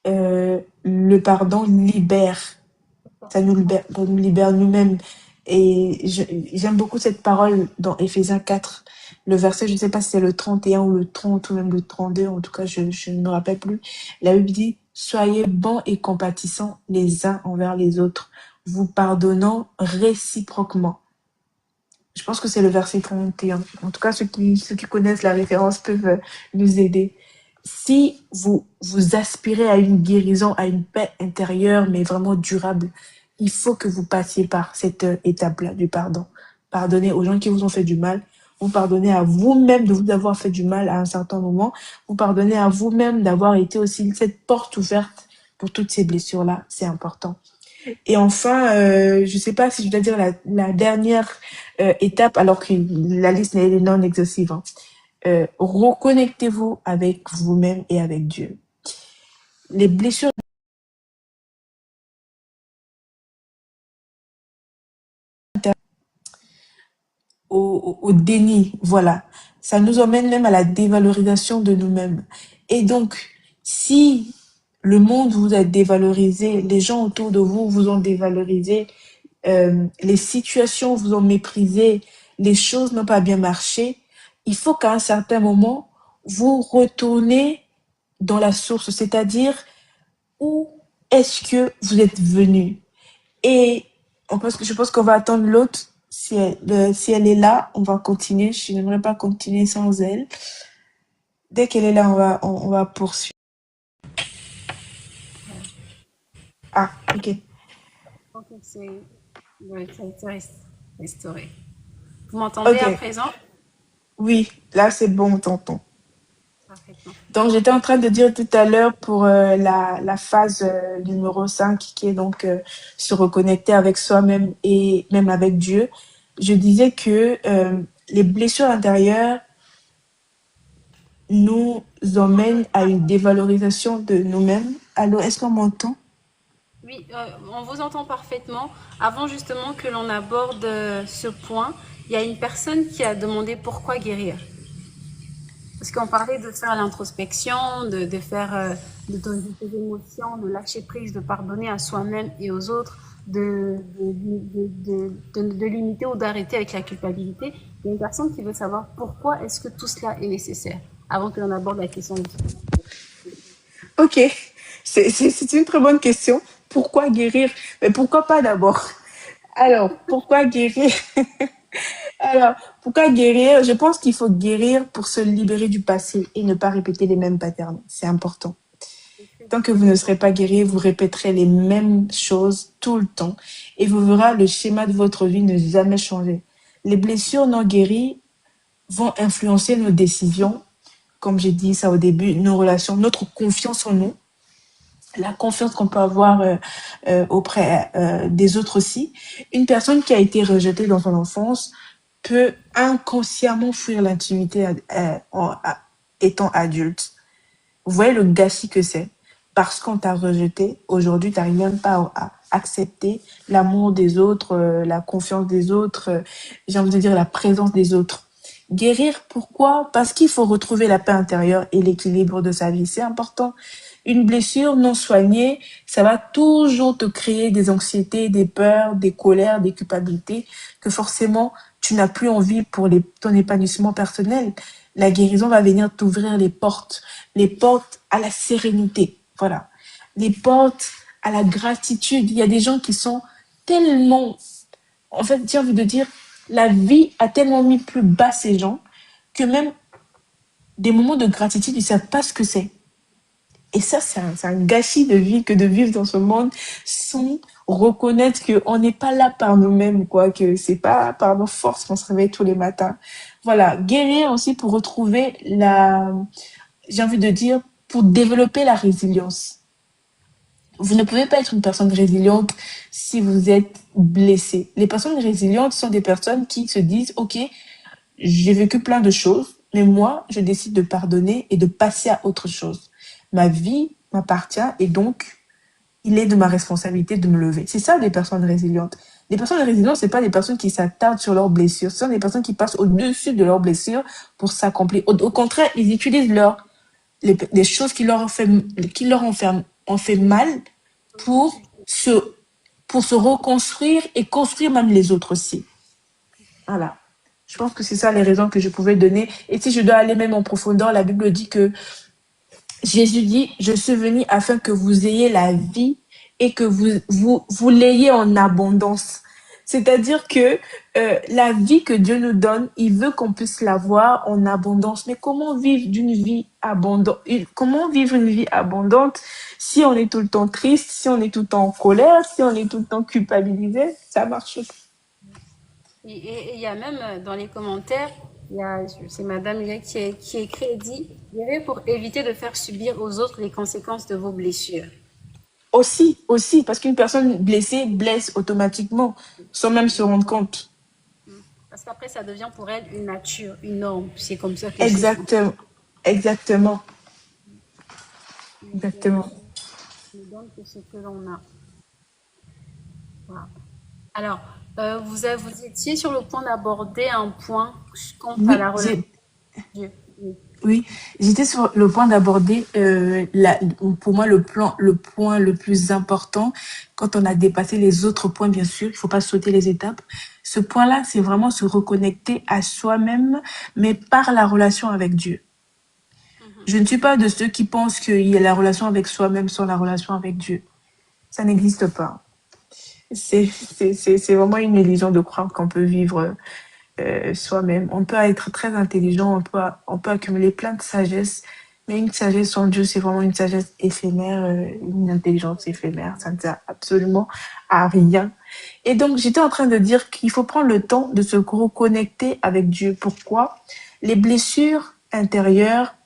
Le pardon libère, ça nous libère nous-mêmes. Et j'aime beaucoup cette parole dans Éphésiens 4, le verset, je ne sais pas si c'est le 31 ou le 30 ou même le 32, en tout cas, je ne me rappelle plus. La Bible dit, soyez bons et compatissants les uns envers les autres, vous pardonnant réciproquement. Je pense que c'est le verset 31. En tout cas, ceux qui connaissent la référence peuvent nous aider. Si vous aspirez à une guérison, à une paix intérieure, mais vraiment durable, il faut que vous passiez par cette étape-là du pardon. Pardonnez aux gens qui vous ont fait du mal. Vous pardonnez à vous-même de vous avoir fait du mal à un certain moment. Vous pardonnez à vous-même d'avoir été aussi cette porte ouverte pour toutes ces blessures-là. C'est important. Et enfin, je sais pas si je dois dire la dernière étape, alors que la liste n'est non exhaustive. Hein. Reconnectez-vous avec vous-même et avec Dieu. Les blessures au déni, voilà. Ça nous emmène même à la dévalorisation de nous-mêmes. Et donc, si le monde vous a dévalorisé, les gens autour de vous vous ont dévalorisé, les situations vous ont méprisé, les choses n'ont pas bien marché, il faut qu'à un certain moment, vous retournez dans la source, c'est-à-dire où est-ce que vous êtes venu. Et je pense qu'on va attendre l'autre. Si elle est là, on va continuer. Je n'aimerais pas continuer sans elle. Dès qu'elle est là, on va poursuivre. Ah, ok. Ok, c'est... Ouais, ça a été restauré. Vous m'entendez Ok. à présent? Oui, là, c'est bon, tonton. Parfaitement. Donc, j'étais en train de dire tout à l'heure pour la phase numéro 5 qui est donc se reconnecter avec soi-même et même avec Dieu. Je disais que les blessures intérieures nous emmènent à une dévalorisation de nous-mêmes. Allô, est-ce qu'on m'entend? Oui, on vous entend parfaitement. Avant justement que l'on aborde ce point, il y a une personne qui a demandé pourquoi guérir. Parce qu'on parlait de faire l'introspection, de faire d'autoriser ses émotions, de lâcher prise, de pardonner à soi-même et aux autres, de limiter ou d'arrêter avec la culpabilité. Il y a une personne qui veut savoir pourquoi est-ce que tout cela est nécessaire avant que l'on aborde la question du Ok, c'est une très bonne question. Pourquoi guérir? Mais pourquoi pas d'abord? Alors, pourquoi guérir? Alors, pourquoi guérir? Je pense qu'il faut guérir pour se libérer du passé et ne pas répéter les mêmes patterns. C'est important. Tant que vous ne serez pas guéri, vous répéterez les mêmes choses tout le temps et vous verrez le schéma de votre vie ne jamais changer. Les blessures non guéries vont influencer nos décisions, comme j'ai dit ça au début, nos relations, notre confiance en nous, la confiance qu'on peut avoir auprès des autres aussi. Une personne qui a été rejetée dans son enfance peut inconsciemment fuir l'intimité étant adulte. Vous voyez le gâchis que c'est. Parce qu'on t'a rejeté, aujourd'hui, tu n'arrives même pas à accepter l'amour des autres, la confiance des autres, j'ai envie de dire la présence des autres. Guérir, pourquoi? Parce qu'il faut retrouver la paix intérieure et l'équilibre de sa vie. C'est important. Une blessure non soignée, ça va toujours te créer des anxiétés, des peurs, des colères, des culpabilités que forcément tu n'as plus envie pour ton épanouissement personnel. La guérison va venir t'ouvrir les portes à la sérénité, voilà, les portes à la gratitude. Il y a des gens qui sont tellement, en fait, j'ai envie de dire, la vie a tellement mis plus bas ces gens que même des moments de gratitude, ils ne savent pas ce que c'est. Et ça, c'est un gâchis de vie que de vivre dans ce monde sans reconnaître qu'on n'est pas là par nous-mêmes, quoi, que c'est pas par nos forces qu'on se réveille tous les matins. Voilà, guérir aussi pour retrouver j'ai envie de dire, pour développer la résilience. Vous ne pouvez pas être une personne résiliente si vous êtes blessé. Les personnes résilientes sont des personnes qui se disent, OK, j'ai vécu plein de choses, mais moi, je décide de pardonner et de passer à autre chose. Ma vie m'appartient et donc, il est de ma responsabilité de me lever. C'est ça, les personnes résilientes. Les personnes résilientes, c'est pas des personnes qui s'attardent sur leurs blessures. Ce sont des personnes qui passent au-dessus de leurs blessures pour s'accomplir. Au contraire, ils utilisent les choses qui leur ont fait mal pour se, pour se reconstruire et construire même les autres aussi. Voilà. Je pense que c'est ça les raisons que je pouvais donner. Et si je dois aller même en profondeur, la Bible dit que Jésus dit, je suis venu afin que vous ayez la vie et que vous l'ayez en abondance. C'est-à-dire que la vie que Dieu nous donne, il veut qu'on puisse l'avoir en abondance. Mais comment vivre d'une vie abondante? Comment vivre une vie abondante si on est tout le temps triste, si on est tout le temps en colère, si on est tout le temps culpabilisé? Ça marche pas. Et il y a même dans les commentaires, c'est Madame Huguet qui écrit et dit, guérir pour éviter de faire subir aux autres les conséquences de vos blessures. Aussi, parce qu'une personne blessée blesse automatiquement, sans même se rendre compte. Parce qu'après, ça devient pour elle une nature, une norme. C'est comme ça qu'elle se sent. Exactement. Exactement. Donc, Exactement. ne donne que ce que l'on a. Voilà. Alors, vous étiez sur le point d'aborder un point quant à Oui, la relation de Dieu. Oui. oui, j'étais sur le point d'aborder pour moi le point le plus important quand on a dépassé les autres points, bien sûr, il faut pas sauter les étapes. Ce point-là, c'est vraiment se reconnecter à soi-même, mais par la relation avec Dieu. Je ne suis pas de ceux qui pensent qu'il y a la relation avec soi-même sans la relation avec Dieu. Ça n'existe pas. C'est vraiment une illusion de croire qu'on peut vivre soi-même. On peut être très intelligent, on peut accumuler plein de sagesse, Mais une sagesse sans Dieu, c'est vraiment une sagesse éphémère, une intelligence éphémère. Ça ne sert absolument à rien. Et donc, j'étais en train de dire qu'il faut prendre le temps de se reconnecter avec Dieu. Pourquoi? Les blessures intérieures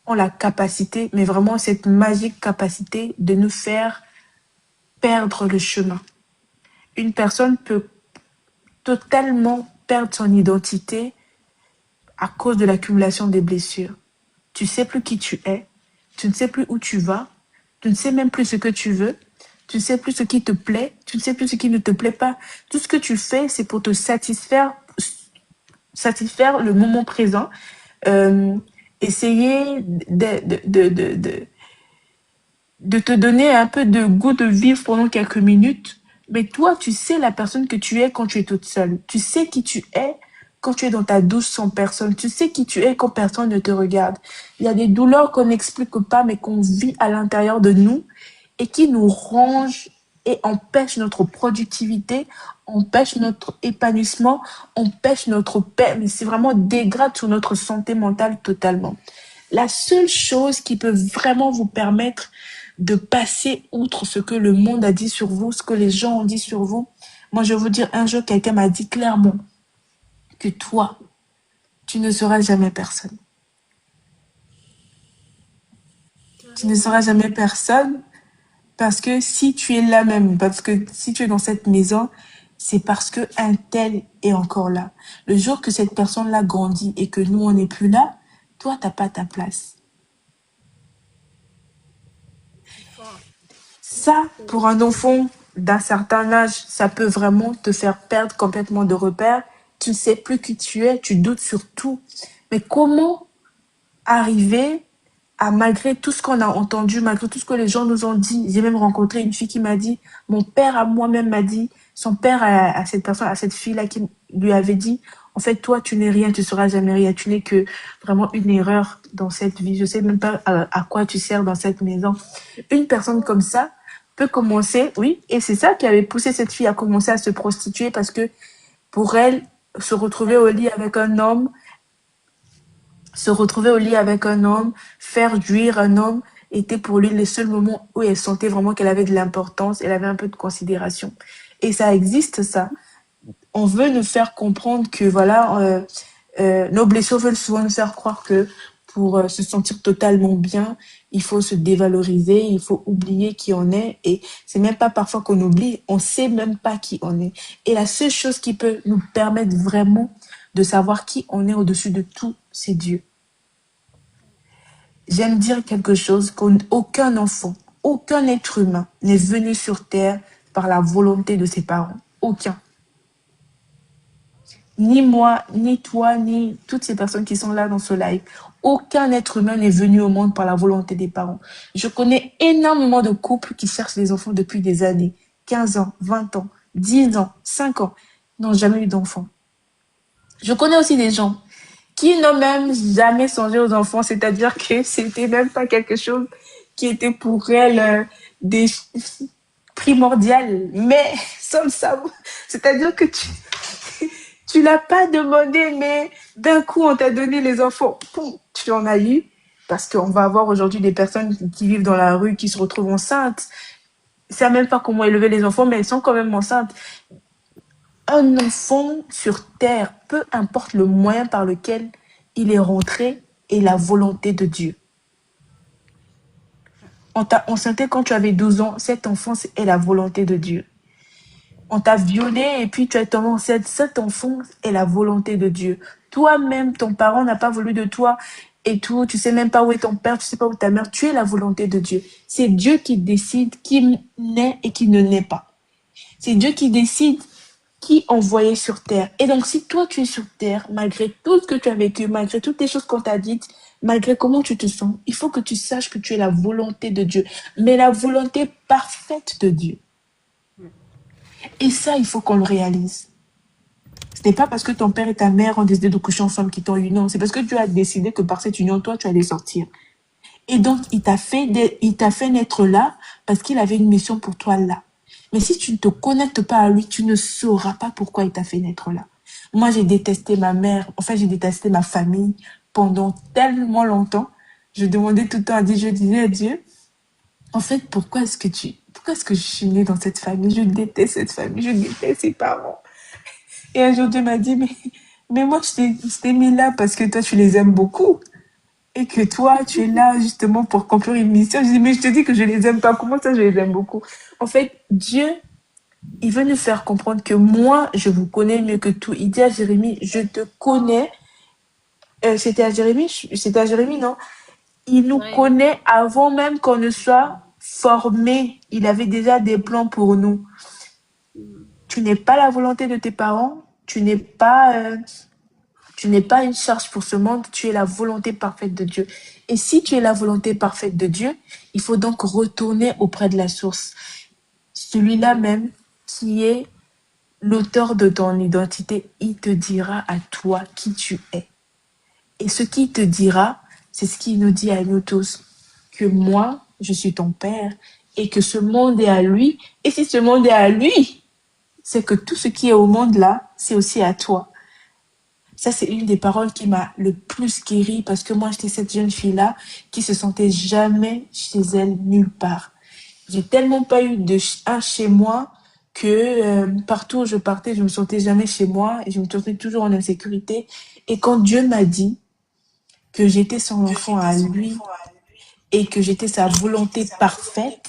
ont la capacité, mais vraiment cette magique capacité de nous faire perdre le chemin. Une personne peut totalement perdre son identité à cause de l'accumulation des blessures. Tu sais plus qui tu es, tu ne sais plus où tu vas, tu ne sais même plus ce que tu veux, tu ne sais plus ce qui te plaît, tu ne sais plus ce qui ne te plaît pas. Tout ce que tu fais, c'est pour te satisfaire le moment présent, euh, essayer de te donner un peu de goût de vivre pendant quelques minutes. Mais toi, tu sais la personne que tu es quand tu es toute seule. Tu sais qui tu es quand tu es dans ta douche sans personne. Tu sais qui tu es quand personne ne te regarde. Il y a des douleurs qu'on n'explique pas, mais qu'on vit à l'intérieur de nous et qui nous rongent et empêchent notre productivité, empêchent notre épanouissement, empêchent notre paix. Mais c'est vraiment dégrade sur notre santé mentale totalement. La seule chose qui peut vraiment vous permettre de passer outre ce que le monde a dit sur vous, ce que les gens ont dit sur vous. Moi, je vais vous dire, un jour, quelqu'un m'a dit clairement que toi, tu ne seras jamais personne. Tu ne seras jamais personne parce que si tu es là même, parce que si tu es dans cette maison, c'est parce que un tel est encore là. Le jour que cette personne-là grandit et que nous, on n'est plus là, toi, t'as pas ta place. Ça, pour un enfant d'un certain âge, ça peut vraiment te faire perdre complètement de repères. Tu ne sais plus qui tu es, tu doutes sur tout. Mais comment arriver à, malgré tout ce qu'on a entendu, malgré tout ce que les gens nous ont dit, j'ai même rencontré une fille qui m'a dit, mon père à moi-même m'a dit, son père à cette personne, à cette fille-là qui lui avait dit, en fait, toi, tu n'es rien, tu seras jamais rien, tu n'es que vraiment une erreur dans cette vie. Je sais même pas à quoi tu sers dans cette maison. Une personne comme ça peut commencer, oui, et c'est ça qui avait poussé cette fille à commencer à se prostituer parce que pour elle, se retrouver au lit avec un homme, se retrouver au lit avec un homme, faire jouir un homme, était pour lui le seul moment où elle sentait vraiment qu'elle avait de l'importance, elle avait un peu de considération. Et ça existe, ça. On veut nous faire comprendre que, voilà, nos blessures veulent souvent nous faire croire que pour se sentir totalement bien, il faut se dévaloriser, il faut oublier qui on est. Et c'est même pas parfois qu'on oublie, on sait même pas qui on est. Et la seule chose qui peut nous permettre vraiment de savoir qui on est au-dessus de tout, c'est Dieu. J'aime dire quelque chose qu'aucun enfant, aucun être humain n'est venu sur terre par la volonté de ses parents. Aucun. Ni moi, ni toi, ni toutes ces personnes qui sont là dans ce live. Aucun être humain n'est venu au monde par la volonté des parents. Je connais énormément de couples qui cherchent des enfants depuis des années. 15 ans, 20 ans, 10 ans, 5 ans, n'ont jamais eu d'enfants. Je connais aussi des gens qui n'ont même jamais songé aux enfants, c'est-à-dire que c'était même pas quelque chose qui était pour elles des primordial, mais sans le savoir. C'est-à-dire que tu l'as pas demandé, mais d'un coup, on t'a donné les enfants. Poum, tu en as eu. Parce qu'on va avoir aujourd'hui des personnes qui vivent dans la rue, qui se retrouvent enceintes. Ils ne savent même pas comment élever les enfants, mais elles sont quand même enceintes. Un enfant sur Terre, peu importe le moyen par lequel il est rentré, est la volonté de Dieu. On t'a enceinté quand tu avais 12 ans, cette enfance est la volonté de Dieu. On t'a violé et puis tu es tombé enceinte. Cet enfant est la volonté de Dieu. Toi-même, ton parent n'a pas voulu de toi et tout. Tu sais même pas où est ton père, tu sais pas où est ta mère. Tu es la volonté de Dieu. C'est Dieu qui décide qui naît et qui ne naît pas. C'est Dieu qui décide qui envoyé sur terre. Et donc, si toi, tu es sur terre, malgré tout ce que tu as vécu, malgré toutes les choses qu'on t'a dites, malgré comment tu te sens, il faut que tu saches que tu es la volonté de Dieu, mais la volonté parfaite de Dieu. Et ça, il faut qu'on le réalise. Ce n'est pas parce que ton père et ta mère ont décidé de coucher ensemble qu'ils t'ont eu, non. C'est parce que Dieu a décidé que par cette union, toi, tu allais sortir. Et donc, il t'a fait naître là parce qu'il avait une mission pour toi là. Mais si tu ne te connectes pas à lui, tu ne sauras pas pourquoi il t'a fait naître là. Moi, j'ai détesté ma mère, enfin, j'ai détesté ma famille pendant tellement longtemps. Je demandais tout le temps à Dieu, je disais à Dieu, en fait, pourquoi est-ce que je suis née dans cette famille? Je déteste cette famille, je déteste ses parents. Et un jour, Dieu m'a dit, mais moi, je t'ai mis là parce que toi, tu les aimes beaucoup. Et que toi, tu es là justement pour accomplir une mission. Je dis, mais je te dis que je les aime pas. Comment ça, je les aime beaucoup? En fait, Dieu, il veut nous faire comprendre que moi, je vous connais mieux que tout. Il dit à Jérémie, je te connais. C'était à Jérémie, non? Il nous Oui, connaît avant même qu'on ne soit formé. Il avait déjà des plans pour nous. Tu n'es pas la volonté de tes parents. Tu n'es pas une charge pour ce monde, tu es la volonté parfaite de Dieu. Et si tu es la volonté parfaite de Dieu, il faut donc retourner auprès de la source. Celui-là même qui est l'auteur de ton identité, il te dira à toi qui tu es. Et ce qu'il te dira, c'est ce qu'il nous dit à nous tous, que moi, je suis ton père et que ce monde est à lui. Et si ce monde est à lui, c'est que tout ce qui est au monde là, c'est aussi à toi. Ça, c'est une des paroles qui m'a le plus guérie parce que moi, j'étais cette jeune fille-là qui se sentait jamais chez elle nulle part. J'ai tellement pas eu un chez moi que partout où je partais, je me sentais jamais chez moi et je me sentais toujours en insécurité. Et quand Dieu m'a dit que j'étais son enfant à lui et que j'étais sa volonté parfaite,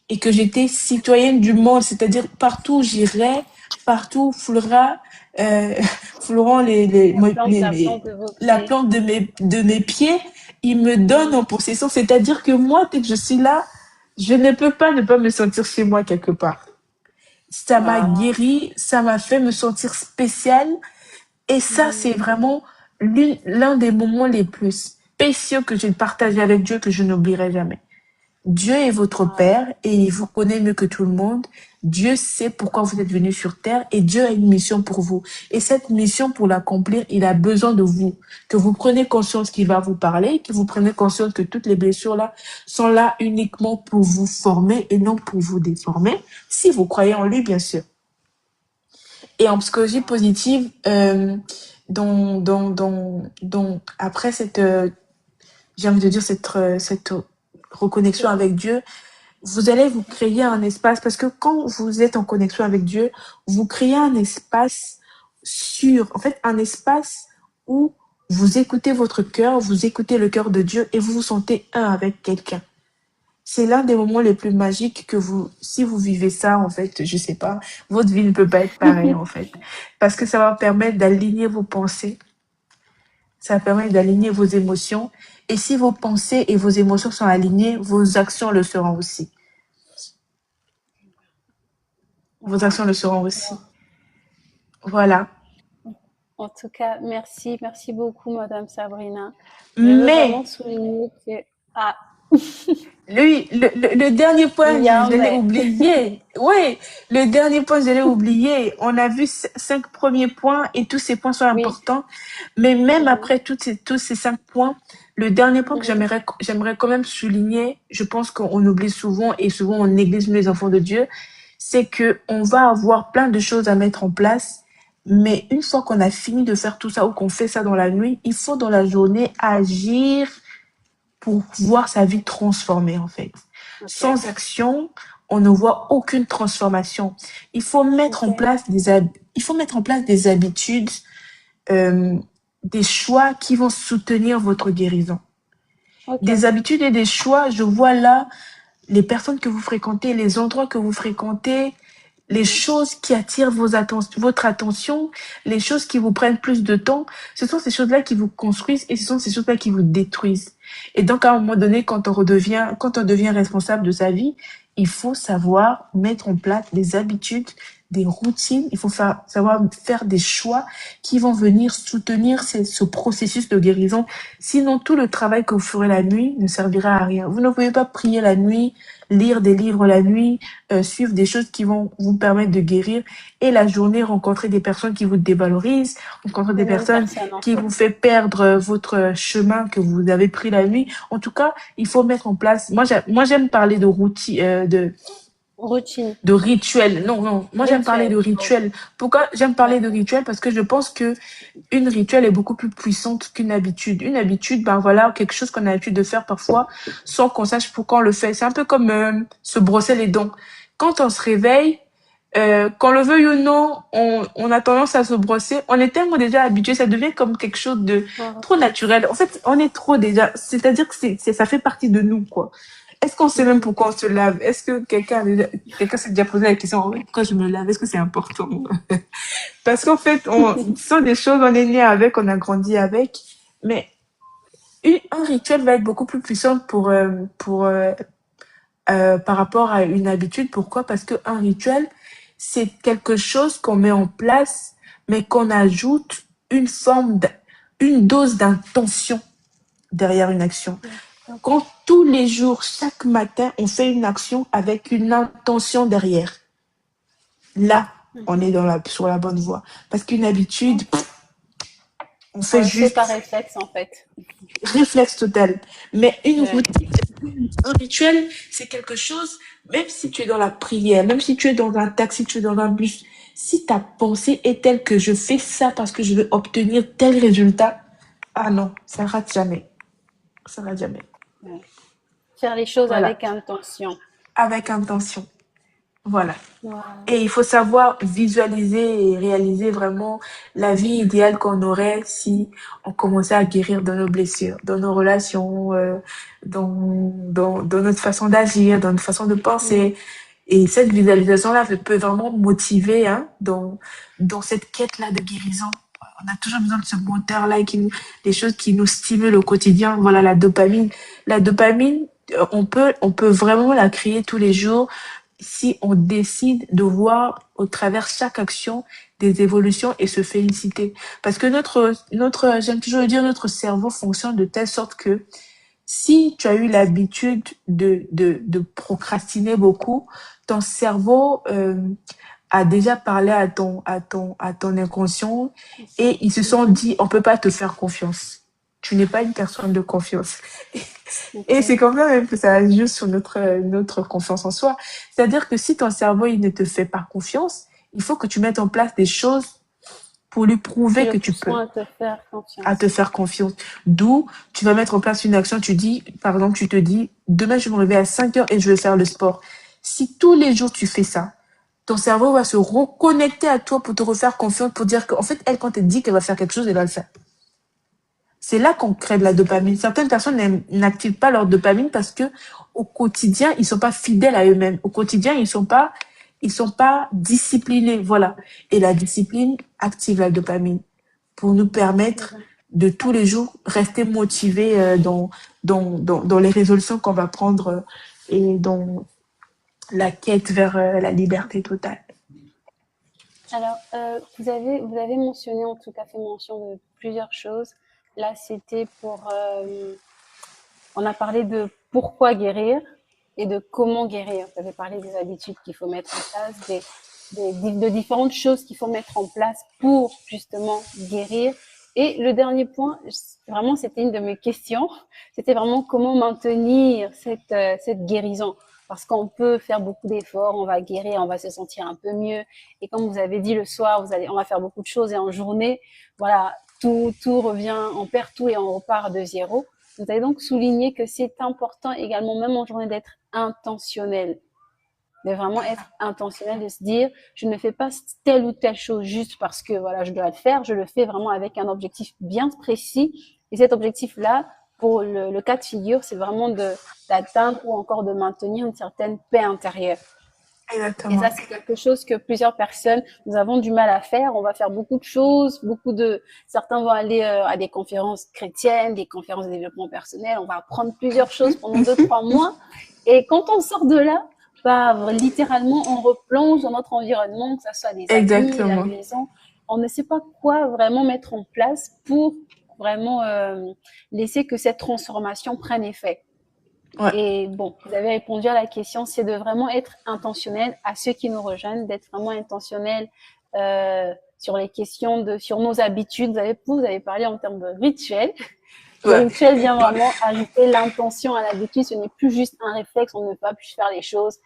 et que j'étais citoyenne du monde, c'est-à-dire partout où j'irai, partout où euh, fouleront la plante, la plante de vos la pieds. plante de mes pieds, il me donne Mm. en possession. C'est-à-dire que moi, dès que je suis là, je ne peux pas ne pas me sentir chez moi quelque part. Ça m'a Wow. guéri, ça m'a fait me sentir spéciale. Et ça, c'est Mm. vraiment l'un des moments les plus spéciaux que j'ai partagé avec Dieu que je n'oublierai jamais. Dieu est votre Wow. Père et il vous connaît mieux que tout le monde. Dieu sait pourquoi vous êtes venu sur terre et Dieu a une mission pour vous. Et cette mission, pour l'accomplir, il a besoin de vous. Que vous preniez conscience qu'il va vous parler, que vous preniez conscience que toutes les blessures là sont là uniquement pour vous former et non pour vous déformer. Si vous croyez en lui, bien sûr. Et en psychologie positive, après j'ai envie de dire cette reconnexion avec Dieu, vous allez vous créer un espace parce que quand vous êtes en connexion avec Dieu, vous créez un espace sûr, en fait, un espace où vous écoutez votre cœur, vous écoutez le cœur de Dieu et vous vous sentez un avec quelqu'un. C'est l'un des moments les plus magiques que si vous vivez ça, en fait, je sais pas, votre vie ne peut pas être pareille, en fait. Parce que ça va permettre d'aligner vos pensées, ça va permettre d'aligner vos émotions. Et si vos pensées et vos émotions sont alignées, vos actions le seront aussi. Vos Wow. actions le seront aussi. Voilà. En tout cas, merci, merci beaucoup, Madame Sabrina. Je veux Mais, vraiment souligner que ah, le dernier il point, y a un je l'ai mais. oublié. Oui, le dernier point, je l'ai oublié. On a vu 5 premiers points et tous ces points sont Oui. importants. Mais même Mhm. après tous ces 5 points, le dernier point que Mhm. j'aimerais quand même souligner, je pense qu'on oublie souvent et souvent on néglige les enfants de Dieu, c'est que on va avoir plein de choses à mettre en place. Mais une fois qu'on a fini de faire tout ça ou qu'on fait ça dans la nuit, il faut dans la journée agir pour voir sa vie transformée, en fait. Ok. Sans action, on ne voit aucune transformation. Il faut mettre Ok. en place il faut mettre en place des habitudes, euh, des choix qui vont soutenir votre guérison. Ok. Des habitudes et des choix, je vois là les personnes que vous fréquentez, les endroits que vous fréquentez, les Mhm. choses qui attirent votre attention, les choses qui vous prennent plus de temps, ce sont ces choses-là qui vous construisent et ce sont ces choses-là qui vous détruisent. Et donc, à un moment donné, quand on devient responsable de sa vie, il faut savoir mettre en place des habitudes, des routines. Il faut savoir faire des choix qui vont venir soutenir ce processus de guérison. Sinon, tout le travail que vous ferez la nuit ne servira à rien. Vous ne pouvez pas prier la nuit, lire des livres la nuit, suivre des choses qui vont vous permettre de guérir et la journée rencontrer des personnes qui vous dévalorisent, rencontrer des Les mêmes personnes personnes, en qui fait. vous fait perdre votre chemin que vous avez pris la nuit. En tout cas, il faut mettre en place. Moi, j'aime parler de routine, Routine. De rituel. Non, non. Moi, j'aime parler de Rituel. Ok. rituel. Pourquoi j'aime parler de D'accord. rituel? Parce que je pense que une rituel est beaucoup plus puissante qu'une habitude. Une habitude, ben voilà, quelque chose qu'on a l'habitude de faire parfois sans qu'on sache pourquoi on le fait. C'est un peu comme se brosser les dents. Quand on se réveille, qu'on le veuille ou non, on a tendance à se brosser. On est tellement déjà habitué, ça devient comme quelque chose de Un trop réflexe. naturel. En fait, on est trop déjà. C'est-à-dire que ça fait partie de nous, quoi. Est-ce qu'on sait même Mhm. pourquoi on se lave? Est-ce que quelqu'un s'est déjà posé la question, oh, pourquoi je me lave? Est-ce que c'est important? Parce qu'en fait, ce sont des choses, on est né avec, on a grandi avec, mais un rituel va être beaucoup plus puissant par rapport à une habitude. Pourquoi? Parce qu'un rituel, c'est quelque chose qu'on met en place, mais qu'on ajoute une dose d'intention derrière une action. D'accord. Quand tous les jours, chaque matin, on fait une action avec une intention derrière, là, on est Mhm. sur la bonne voie. Parce qu'une habitude, Ok. on On fait le fait par juste réflexe, en fait. réflexe total. Mais une Ouais. routine, un rituel, c'est quelque chose, même si tu es dans la prière, même si tu es dans un taxi, tu es dans un bus, si ta pensée est telle que je fais ça parce que je veux obtenir tel résultat, ah non, ça rate jamais. Ça rate jamais. Ouais. Faire les choses Voilà. avec intention. Avec intention. Voilà. Voilà. Et il faut savoir visualiser et réaliser vraiment la vie idéale qu'on aurait si on commençait à guérir de nos blessures, dans nos relations, dans notre façon d'agir, dans notre façon de Mhm. penser. Et cette visualisation-là peut vraiment motiver hein, dans cette quête-là de guérison. On a toujours besoin de ce moteur-là, des choses qui nous stimulent au quotidien. Voilà, la dopamine. La dopamine, on peut vraiment la créer tous les jours si on décide de voir au travers chaque action des évolutions et se féliciter. Parce que j'aime toujours le dire, notre cerveau fonctionne de telle sorte que si tu as eu l'habitude de procrastiner beaucoup, ton cerveau a déjà parlé à ton inconscient et ils se sont Mhm. dit, on peut pas te faire confiance. Tu n'es pas une personne de confiance. Et c'est Ok. comme ça même que ça joue sur notre confiance en soi. C'est-à-dire que si ton cerveau, il ne te fait pas confiance, il faut que tu mettes en place des choses pour lui Qui prouver le que tu peux, pousseront à te faire à te confiance. faire confiance. D'où tu vas mettre en place une action, tu dis, par exemple, tu te dis, demain, je vais me réveiller à 5 heures et je vais faire le sport. Si tous les jours tu fais ça, ton cerveau va se reconnecter à toi pour te refaire confiance, pour dire qu'en fait, elle, quand elle dit qu'elle va faire quelque chose, elle va le faire. C'est là qu'on crée de la dopamine. Certaines personnes n'activent pas leur dopamine parce que au quotidien, ils sont pas fidèles à eux-mêmes. Au quotidien, ils sont pas disciplinés. Voilà. Et la discipline active la dopamine pour nous C'est permettre vrai. de tous les jours rester motivés dans les résolutions qu'on va prendre et dans la quête vers la liberté totale. Alors, vous avez mentionné, en tout cas fait mention de plusieurs choses. Là, c'était on a parlé de pourquoi guérir et de comment guérir. Vous avez parlé des habitudes qu'il faut mettre en place, de différentes choses qu'il faut mettre en place pour justement guérir. Et le dernier point, vraiment, c'était une de mes questions. C'était vraiment comment maintenir cette guérison. Parce qu'on peut faire beaucoup d'efforts, on va guérir, on va se sentir un peu mieux. Et comme vous avez dit le soir, on va faire beaucoup de choses et en journée, voilà, tout revient, on perd tout et on repart de zéro. Vous avez donc souligné que c'est important également, même en journée, d'être intentionnel, de vraiment être intentionnel, de se dire, je ne fais pas telle ou telle chose juste parce que voilà, je dois le faire, je le fais vraiment avec un objectif bien précis. Et cet objectif-là, pour le cas de figure, c'est vraiment d'atteindre ou encore de maintenir une certaine paix intérieure. Et ça, Exactement. c'est quelque chose que plusieurs personnes, nous avons du mal à faire. On va faire beaucoup de choses, certains vont aller à des conférences chrétiennes, des conférences de développement personnel. On va apprendre plusieurs choses pendant 2, 3 mois. Et quand on sort de là, bah, littéralement, on replonge dans notre environnement, que ce soit les amis, la Exactement. maison. On ne sait pas quoi vraiment mettre en place pour vraiment laisser que cette transformation prenne effet. Ouais. Et bon, vous avez répondu à la question, c'est de vraiment être intentionnel à ceux qui nous rejoignent, d'être vraiment intentionnel sur les questions sur nos habitudes. Vous avez parlé en termes de rituels. Le Ouais. rituel vient vraiment ajouter l'intention à l'habitude. Ce n'est plus juste un réflexe, on ne peut pas plus faire les choses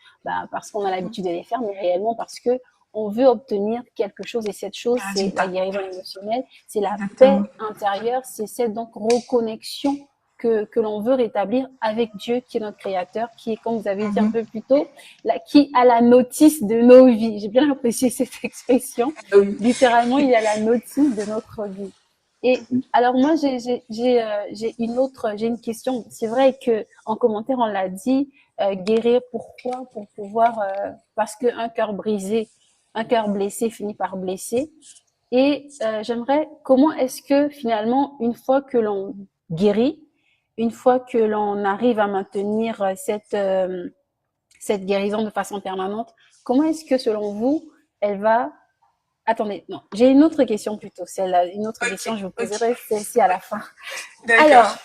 parce qu'on a l'habitude de les faire, mais réellement parce que on veut obtenir quelque chose et cette chose, Un c'est la résultat. guérison émotionnelle, c'est la paix Exactement. intérieure, c'est cette donc reconnexion que l'on veut rétablir avec Dieu qui est notre créateur, qui est, comme vous avez dit un Mhm. peu plus tôt, qui a la notice de nos vies. J'ai bien apprécié cette expression. Ah oui. Littéralement, il a la notice de notre vie. Et alors moi, j'ai une question. C'est vrai que en commentaire, on l'a dit, guérir. Pourquoi? Pour pouvoir, parce qu'un cœur brisé, un cœur blessé finit par blesser. Et j'aimerais, comment est-ce que finalement, une fois que l'on guérit, une fois que l'on arrive à maintenir cette guérison de façon permanente, comment est-ce que selon vous, elle va... Attendez, non, j'ai une autre question plutôt, celle-là, une autre Ok, question, je vous ok. poserai celle-ci à la fin. D'accord. Alors,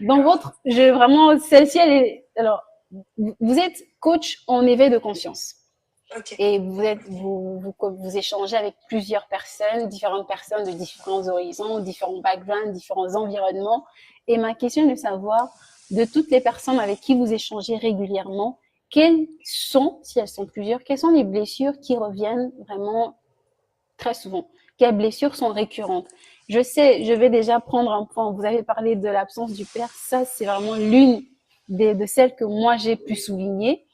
dans votre, vraiment, celle-ci, elle est, alors, vous êtes coach en éveil de conscience Ok. et vous échangez avec plusieurs personnes, différentes personnes de différents horizons, différents backgrounds, différents environnements. Et ma question est de savoir, de toutes les personnes avec qui vous échangez régulièrement, quelles sont, si elles sont plusieurs, quelles sont les blessures qui reviennent vraiment très souvent? Quelles blessures sont récurrentes? Je sais, je vais déjà prendre un point. Vous avez parlé de l'absence du père. Ça, c'est vraiment l'une de celles que moi j'ai pu souligner.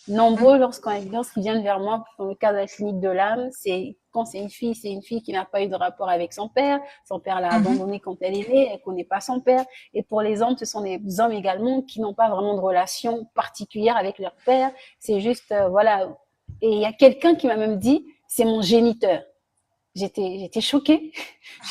Nombreux, lorsqu'ils viennent vers moi, dans le cadre de la clinique de l'âme, c'est quand c'est une fille qui n'a pas eu de rapport avec son père. Son père l'a Mhm. abandonnée quand elle est née, elle connaît pas son père. Et pour les hommes, ce sont des hommes également qui n'ont pas vraiment de relation particulière avec leur père. C'est juste, voilà. Et il y a quelqu'un qui m'a même dit, c'est mon géniteur. J'étais choquée.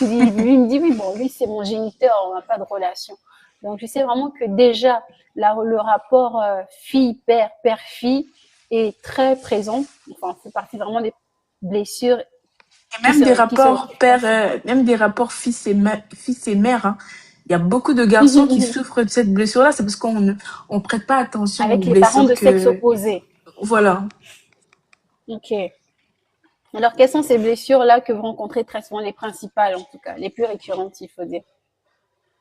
Lui, il me dit, oui, bon, lui, c'est mon géniteur, on n'a pas de relation. Donc, je sais vraiment que déjà, le rapport fille-père, père-fille est très présent. Enfin, fait partie vraiment des blessures Et même des qui se rapports vivent très père, souvent. même des rapports fils et mère, hein. Il y a beaucoup de garçons qui souffrent de cette blessure-là. C'est parce on prête pas attention aux Avec les parents blessures de sexe que, opposé. voilà. Ok. Alors, quelles sont ces blessures-là que vous rencontrez très souvent, les principales en tout cas, les plus récurrentes, il faut dire?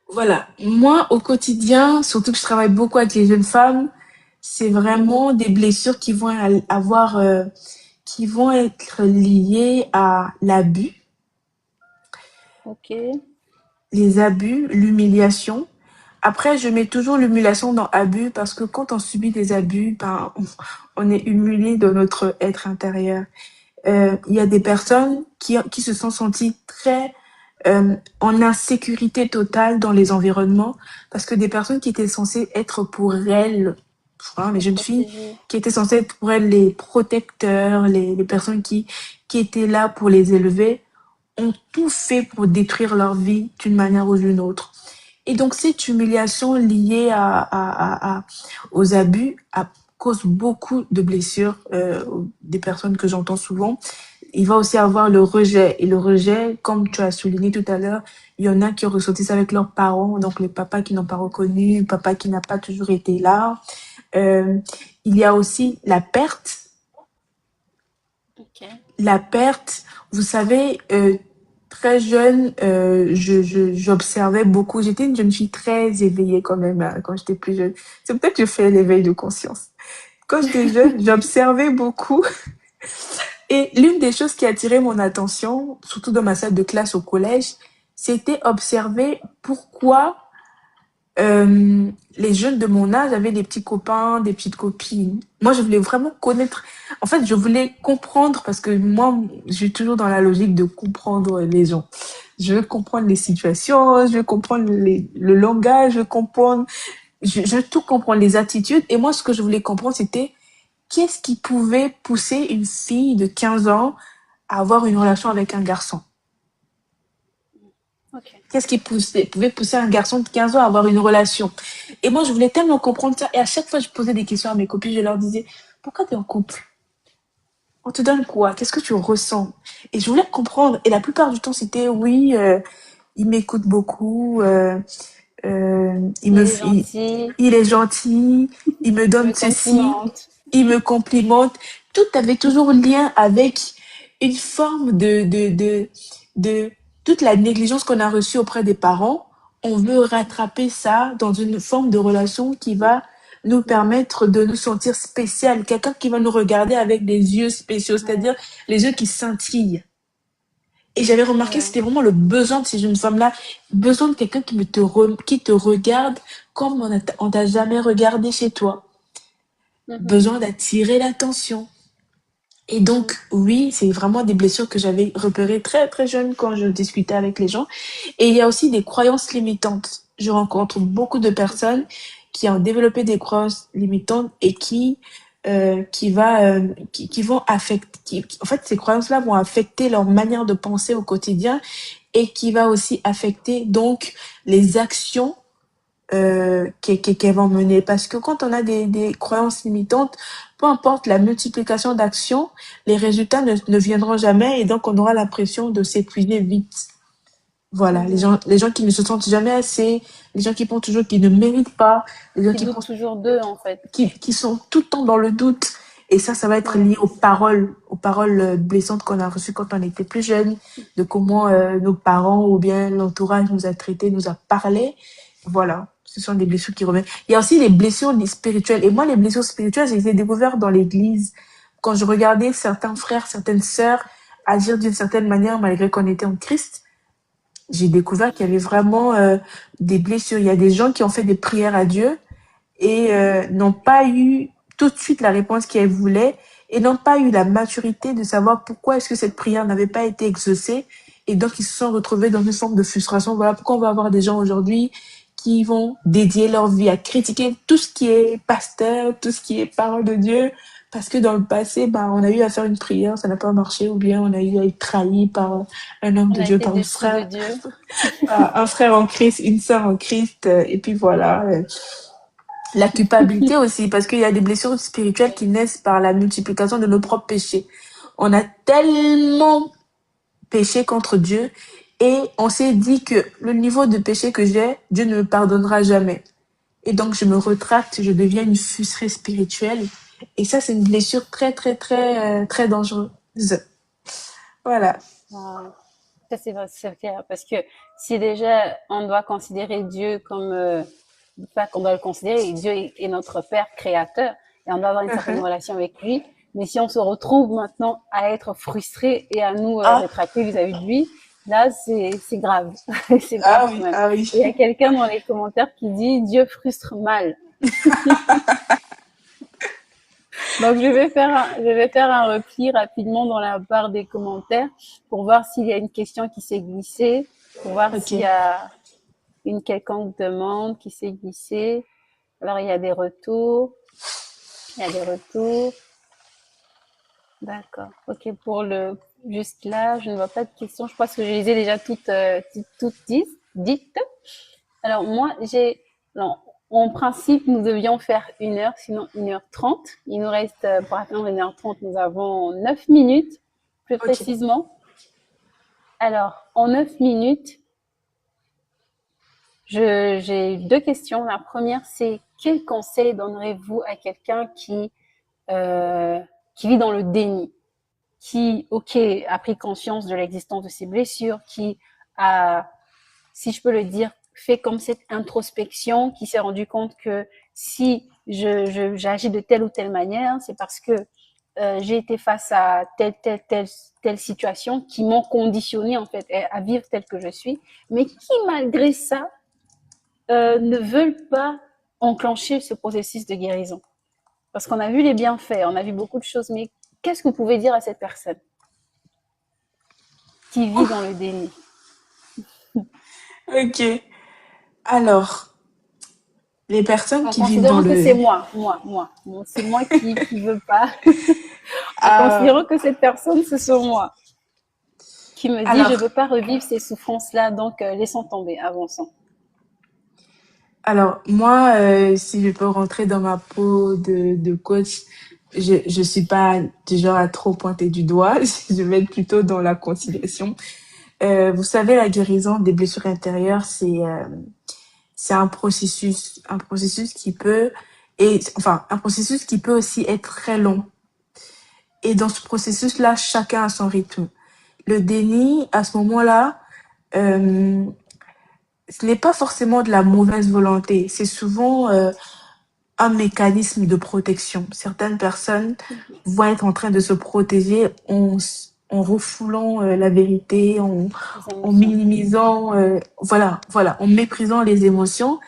Voilà. Moi, au quotidien, surtout que je travaille beaucoup avec les jeunes femmes, c'est Mhm. vraiment des blessures qui vont avoir, qui vont être liées à l'abus, Ok. les abus, l'humiliation. Après, je mets toujours l'humiliation dans abus parce que quand on subit des abus, ben, on est humilié dans notre être intérieur. Il y a des personnes qui se sont senties très en insécurité totale dans les environnements parce que des personnes qui étaient censées être pour elles, hein, les Pour jeunes filles, protéger. qui étaient censées être pour elles les protecteurs, les personnes qui étaient là pour les élever, ont tout fait pour détruire leur vie d'une manière ou d'une autre. Et donc cette humiliation liée aux abus cause beaucoup de blessures des personnes que j'entends souvent. Il va aussi avoir le rejet. Et le rejet, comme tu as souligné tout à l'heure, il y en a qui ont ressenti ça avec leurs parents, donc les papas qui n'ont pas reconnu, le papa qui n'a pas toujours été là. Euh, il y a aussi la perte. Ok. La perte, vous savez, très jeune, j'observais beaucoup. J'étais une jeune fille très éveillée quand même quand j'étais plus jeune. C'est peut-être que je fais l'éveil de conscience. Quand j'étais jeune, j'observais beaucoup. Et l'une des choses qui attirait mon attention, surtout dans ma salle de classe au collège, c'était observer pourquoi les jeunes de mon âge avaient des petits copains, des petites copines. Moi, je voulais vraiment connaître. En fait, je voulais comprendre parce que moi, je suis toujours dans la logique de comprendre les gens. Je veux comprendre les situations, je veux comprendre le langage, je veux comprendre, je veux tout comprendre, les attitudes. Et moi, ce que je voulais comprendre, c'était qu'est-ce qui pouvait pousser une fille de 15 ans à avoir une relation avec un garçon? Ok. Qu'est-ce qui pouvait pousser un garçon de 15 ans à avoir une relation? Et moi, je voulais tellement comprendre ça. Et à chaque fois, je posais des questions à mes copines. Je leur disais, pourquoi tu es en couple? On te donne quoi? Qu'est-ce que tu ressens? Et je voulais comprendre. Et la plupart du temps, c'était oui, il m'écoute beaucoup, il Il me, est il, gentil, il est gentil, il me il donne me ceci, complimente. il me complimente. Tout avait toujours lien avec une forme de toute la négligence qu'on a reçue auprès des parents on veut rattraper ça dans une forme de relation qui va nous permettre de nous sentir spécial. Quelqu'un qui va nous regarder avec des yeux spéciaux, Ouais, c'est-à-dire les yeux qui scintillent. Et j'avais remarqué que ouais. c'était vraiment le besoin de ces jeunes femmes-là, besoin de quelqu'un qui te regarde comme on t'a jamais regardé chez toi, Mhm, besoin d'attirer l'attention. Et mhm. donc, oui, c'est vraiment des blessures que j'avais repérées très, très jeune quand je discutais avec les gens. Et il y a aussi des croyances limitantes. Je rencontre beaucoup de personnes qui ont développé des croyances limitantes et qui vont affecter, en fait, ces croyances-là vont affecter leur manière de penser au quotidien et qui va aussi affecter donc les actions qu'elles vont mener. Parce que quand on a des croyances limitantes, peu importe la multiplication d'actions, les résultats ne viendront jamais et donc on aura l'impression de s'épuiser vite. Voilà, Mhm. les gens qui ne se sentent jamais assez, les gens qui pensent toujours qu'ils ne méritent pas, les gens Qui doutent toujours d'eux, en fait. qui sont tout le temps dans le doute. Et ça va être Ouais. lié aux paroles blessantes qu'on a reçues quand on était plus jeune, de comment nos parents ou bien l'entourage nous a traités, nous a parlé. Voilà, ce sont des blessures qui reviennent. Il y a aussi les blessures spirituelles. Et moi, les blessures spirituelles, j'ai été découvert dans l'église. Quand je regardais certains frères, certaines sœurs agir d'une certaine manière malgré qu'on était en Christ, j'ai découvert qu'il y avait vraiment des blessures. Il y a des gens qui ont fait des prières à Dieu et n'ont pas eu tout de suite la réponse qu'elles voulaient et n'ont pas eu la maturité de savoir pourquoi est-ce que cette prière n'avait pas été exaucée. Et donc, ils se sont retrouvés dans une forme de frustration. Voilà pourquoi on va avoir des gens aujourd'hui qui vont dédier leur vie à critiquer tout ce qui est pasteur, tout ce qui est parole de Dieu, parce que dans le passé, bah, on a eu à faire une prière, ça n'a pas marché, ou bien on a eu à être trahi par un homme On de a Dieu, été par déçus de Dieu. un frère en Christ, une sœur en Christ, et puis voilà. La culpabilité aussi, parce qu'il y a des blessures spirituelles qui naissent par la multiplication de nos propres péchés. On a tellement péché contre Dieu et on s'est dit que le niveau de péché que j'ai, Dieu ne me pardonnera jamais. Et donc je me retracte, je deviens une frustrée spirituelle. Et ça, c'est une blessure très, très, très, très dangereuse. Voilà. Ouais. Ça, c'est vrai, c'est clair. Parce que si déjà on doit considérer Dieu comme, pas qu'on doit le considérer, Dieu est notre Père créateur et on doit avoir une certaine Uh-huh. relation avec lui. Mais si on se retrouve maintenant à être frustré et à nous Ah, rétracter vis-à-vis de lui, là, c'est grave. C'est grave ah quand oui, même. ah oui. Et il y a quelqu'un dans les commentaires qui dit Dieu frustre mal. Donc, je vais faire un repli rapidement dans la barre des commentaires pour voir s'il y a une question qui s'est glissée, pour voir Ok. s'il y a une quelconque demande qui s'est glissée. Alors, il y a des retours. Il y a des retours. D'accord. OK. Juste là, je ne vois pas de questions. Je pense que je les ai déjà toutes dites. Alors, moi, non, en principe, nous devions faire 1 heure, sinon 1h30. Il nous reste, pour atteindre 1h30, nous avons 9 minutes, plus Ok. précisément. Alors, en 9 minutes, j'ai 2 questions. La première, c'est quel conseil donnerez-vous à quelqu'un euh, qui vit dans le déni, qui, ok, a pris conscience de l'existence de ses blessures, qui a, si je peux le dire, fait comme cette introspection, qui s'est rendu compte que si j'agis de telle ou telle manière, c'est parce que j'ai été face à telle situation qui m'ont conditionné en fait à vivre tel que je suis, mais qui malgré ça ne veulent pas enclencher ce processus de guérison. Parce qu'on a vu les bienfaits, on a vu beaucoup de choses, mais qu'est-ce que vous pouvez dire à cette personne qui vit dans le déni? Ok. Alors, les personnes En qui vivent dans considérant que le... c'est moi. Bon, c'est moi qui veut pas. En Euh, considérant que cette personne, ce sont moi. Qui me dit, je alors, veux pas revivre ces souffrances-là, donc laissons tomber, avançons. moi, si je peux rentrer dans ma peau de coach, je suis pas du genre à trop pointer du doigt. Je vais être plutôt dans la conciliation. Vous savez, la guérison des blessures intérieures, c'est un processus qui peut, et enfin, un processus qui peut aussi être très long. Et dans ce processus-là, chacun a son rythme. Le déni, à ce moment-là, euh, ce n'est pas forcément de la mauvaise volonté, c'est souvent un mécanisme de protection. Certaines personnes vont être en train de se protéger en refoulant la vérité, Les en émotions. minimisant, voilà, en méprisant les émotions.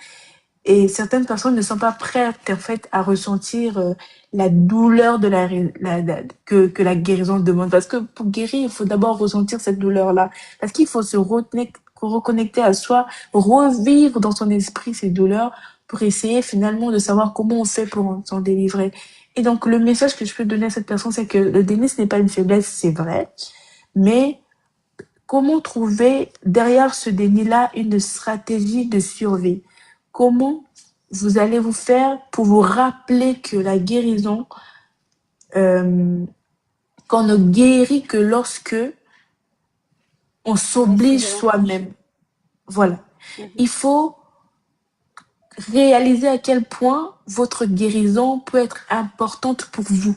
Et certaines personnes ne sont pas prêtes en fait à ressentir la douleur de que la guérison demande. Parce que pour guérir, il faut d'abord ressentir cette douleur-là. Parce qu'il faut se reconnecter à soi, revivre dans son esprit ces douleurs pour essayer finalement de savoir comment on fait pour s'en délivrer. Et donc le message que je peux donner à cette personne, c'est que le déni, ce n'est pas une faiblesse, c'est vrai. Mais comment trouver derrière ce déni-là une stratégie de survie? Comment vous allez vous faire pour vous rappeler que la guérison, euh, qu'on ne guérit que lorsque on s'oblige Décide de l'enclencher. soi-même. Voilà. Mhm. Il faut réaliser à quel point votre guérison peut être importante pour vous.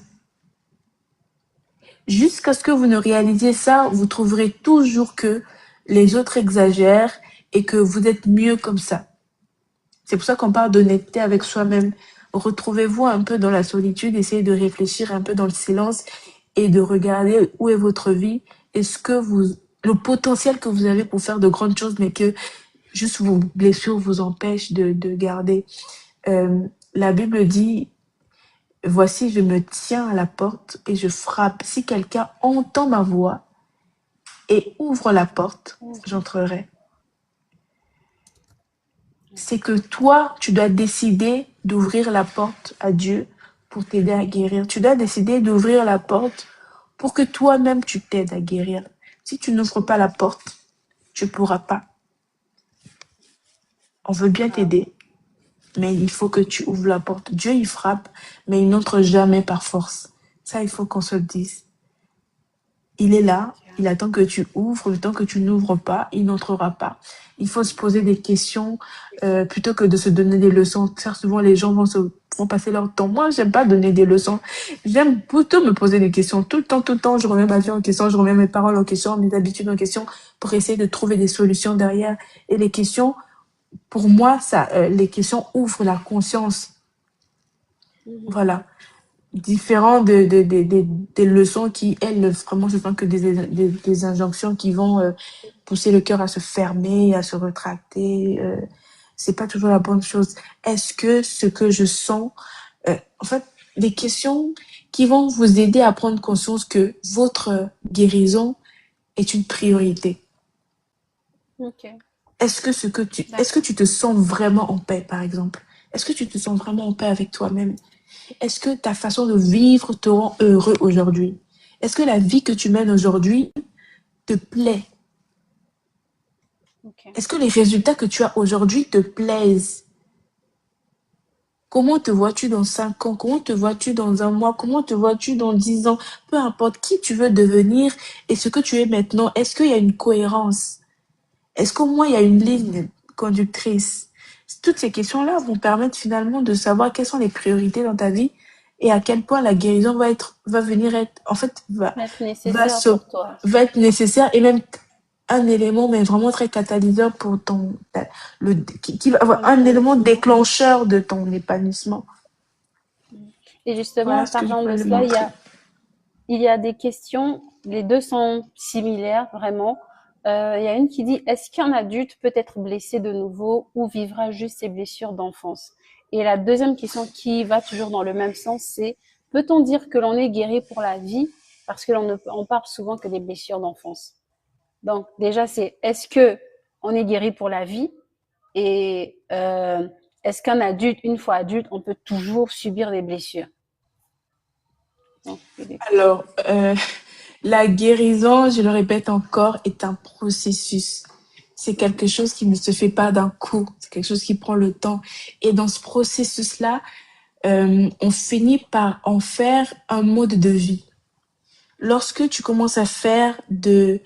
Jusqu'à ce que vous ne réalisiez ça, vous trouverez toujours que les autres exagèrent et que vous êtes mieux comme ça. C'est pour ça qu'on parle d'honnêteté avec soi-même. Retrouvez-vous un peu dans la solitude, essayez de réfléchir un peu dans le silence et de regarder où est votre vie. Est-ce que le potentiel que vous avez pour faire de grandes choses, mais que juste vos blessures vous empêchent de garder. La Bible dit, voici, je me tiens à la porte et je frappe. Si quelqu'un entend ma voix et ouvre la porte, j'entrerai. C'est que toi, tu dois décider d'ouvrir la porte à Dieu pour t'aider à guérir. Tu dois décider d'ouvrir la porte pour que toi-même tu t'aides à guérir. Si tu n'ouvres pas la porte, tu ne pourras pas. On veut bien t'aider, mais il faut que tu ouvres la porte. Dieu, il frappe, mais il n'entre jamais par force. Ça, il faut qu'on se le dise. Il est là, il attend que tu ouvres. Le temps que tu n'ouvres pas, il n'entrera pas. Il faut se poser des questions plutôt que de se donner des leçons. Très souvent, les gens vont passer leur temps. Moi, j'aime pas donner des leçons. J'aime plutôt me poser des questions. Tout le temps, je remets ma vie en question, je remets mes paroles en question, mes habitudes en question pour essayer de trouver des solutions derrière. Et les questions, pour moi, les questions ouvrent la conscience. Voilà. Différent des leçons qui, elles, vraiment, je pense que des injonctions qui vont pousser le cœur à se fermer, à se retracter. C'est pas toujours la bonne chose. Est-ce que ce que je sens, en fait, des questions qui vont vous aider à prendre conscience que votre guérison est une priorité. Ok. Est-ce que est-ce que D'accord. tu te sens vraiment en paix, par exemple? Est-ce que tu te sens vraiment en paix avec toi-même? Est-ce que ta façon de vivre te rend heureux aujourd'hui? Est-ce que la vie que tu mènes aujourd'hui te plaît? Ok. Est-ce que les résultats que tu as aujourd'hui te plaisent? Comment te vois-tu dans 5 ans? Comment te vois-tu dans un mois? Comment te vois-tu dans 10 ans? Peu importe qui tu veux devenir et ce que tu es maintenant, est-ce qu'il y a une cohérence? Est-ce qu'au moins il y a une ligne conductrice? Toutes ces questions-là vont permettre finalement de savoir quelles sont les priorités dans ta vie et à quel point la guérison va venir être, en fait, Va être va, nécessaire se, pour toi. va être nécessaire et même un élément, mais vraiment très catalyseur pour qui va Pour avoir un élément l'épanouissement. déclencheur de ton épanouissement. Et justement, Voilà ce que je parlant peux de lui cela, montrer. il y a des questions, les deux sont similaires, vraiment. Il y a une qui dit, est-ce qu'un adulte peut être blessé de nouveau ou vivra juste ses blessures d'enfance? Et la deuxième question qui va toujours dans le même sens, c'est, peut-on dire que l'on est guéri pour la vie? Parce que on parle souvent que des blessures d'enfance. Donc déjà, c'est, est-ce que on est guéri pour la vie? Et est-ce qu'un adulte, une fois adulte, on peut toujours subir des blessures? Donc, Alors, la guérison, je le répète encore, est un processus. C'est quelque chose qui ne se fait pas d'un coup. C'est quelque chose qui prend le temps. Et dans ce processus-là, on finit par en faire un mode de vie. Lorsque tu commences à faire de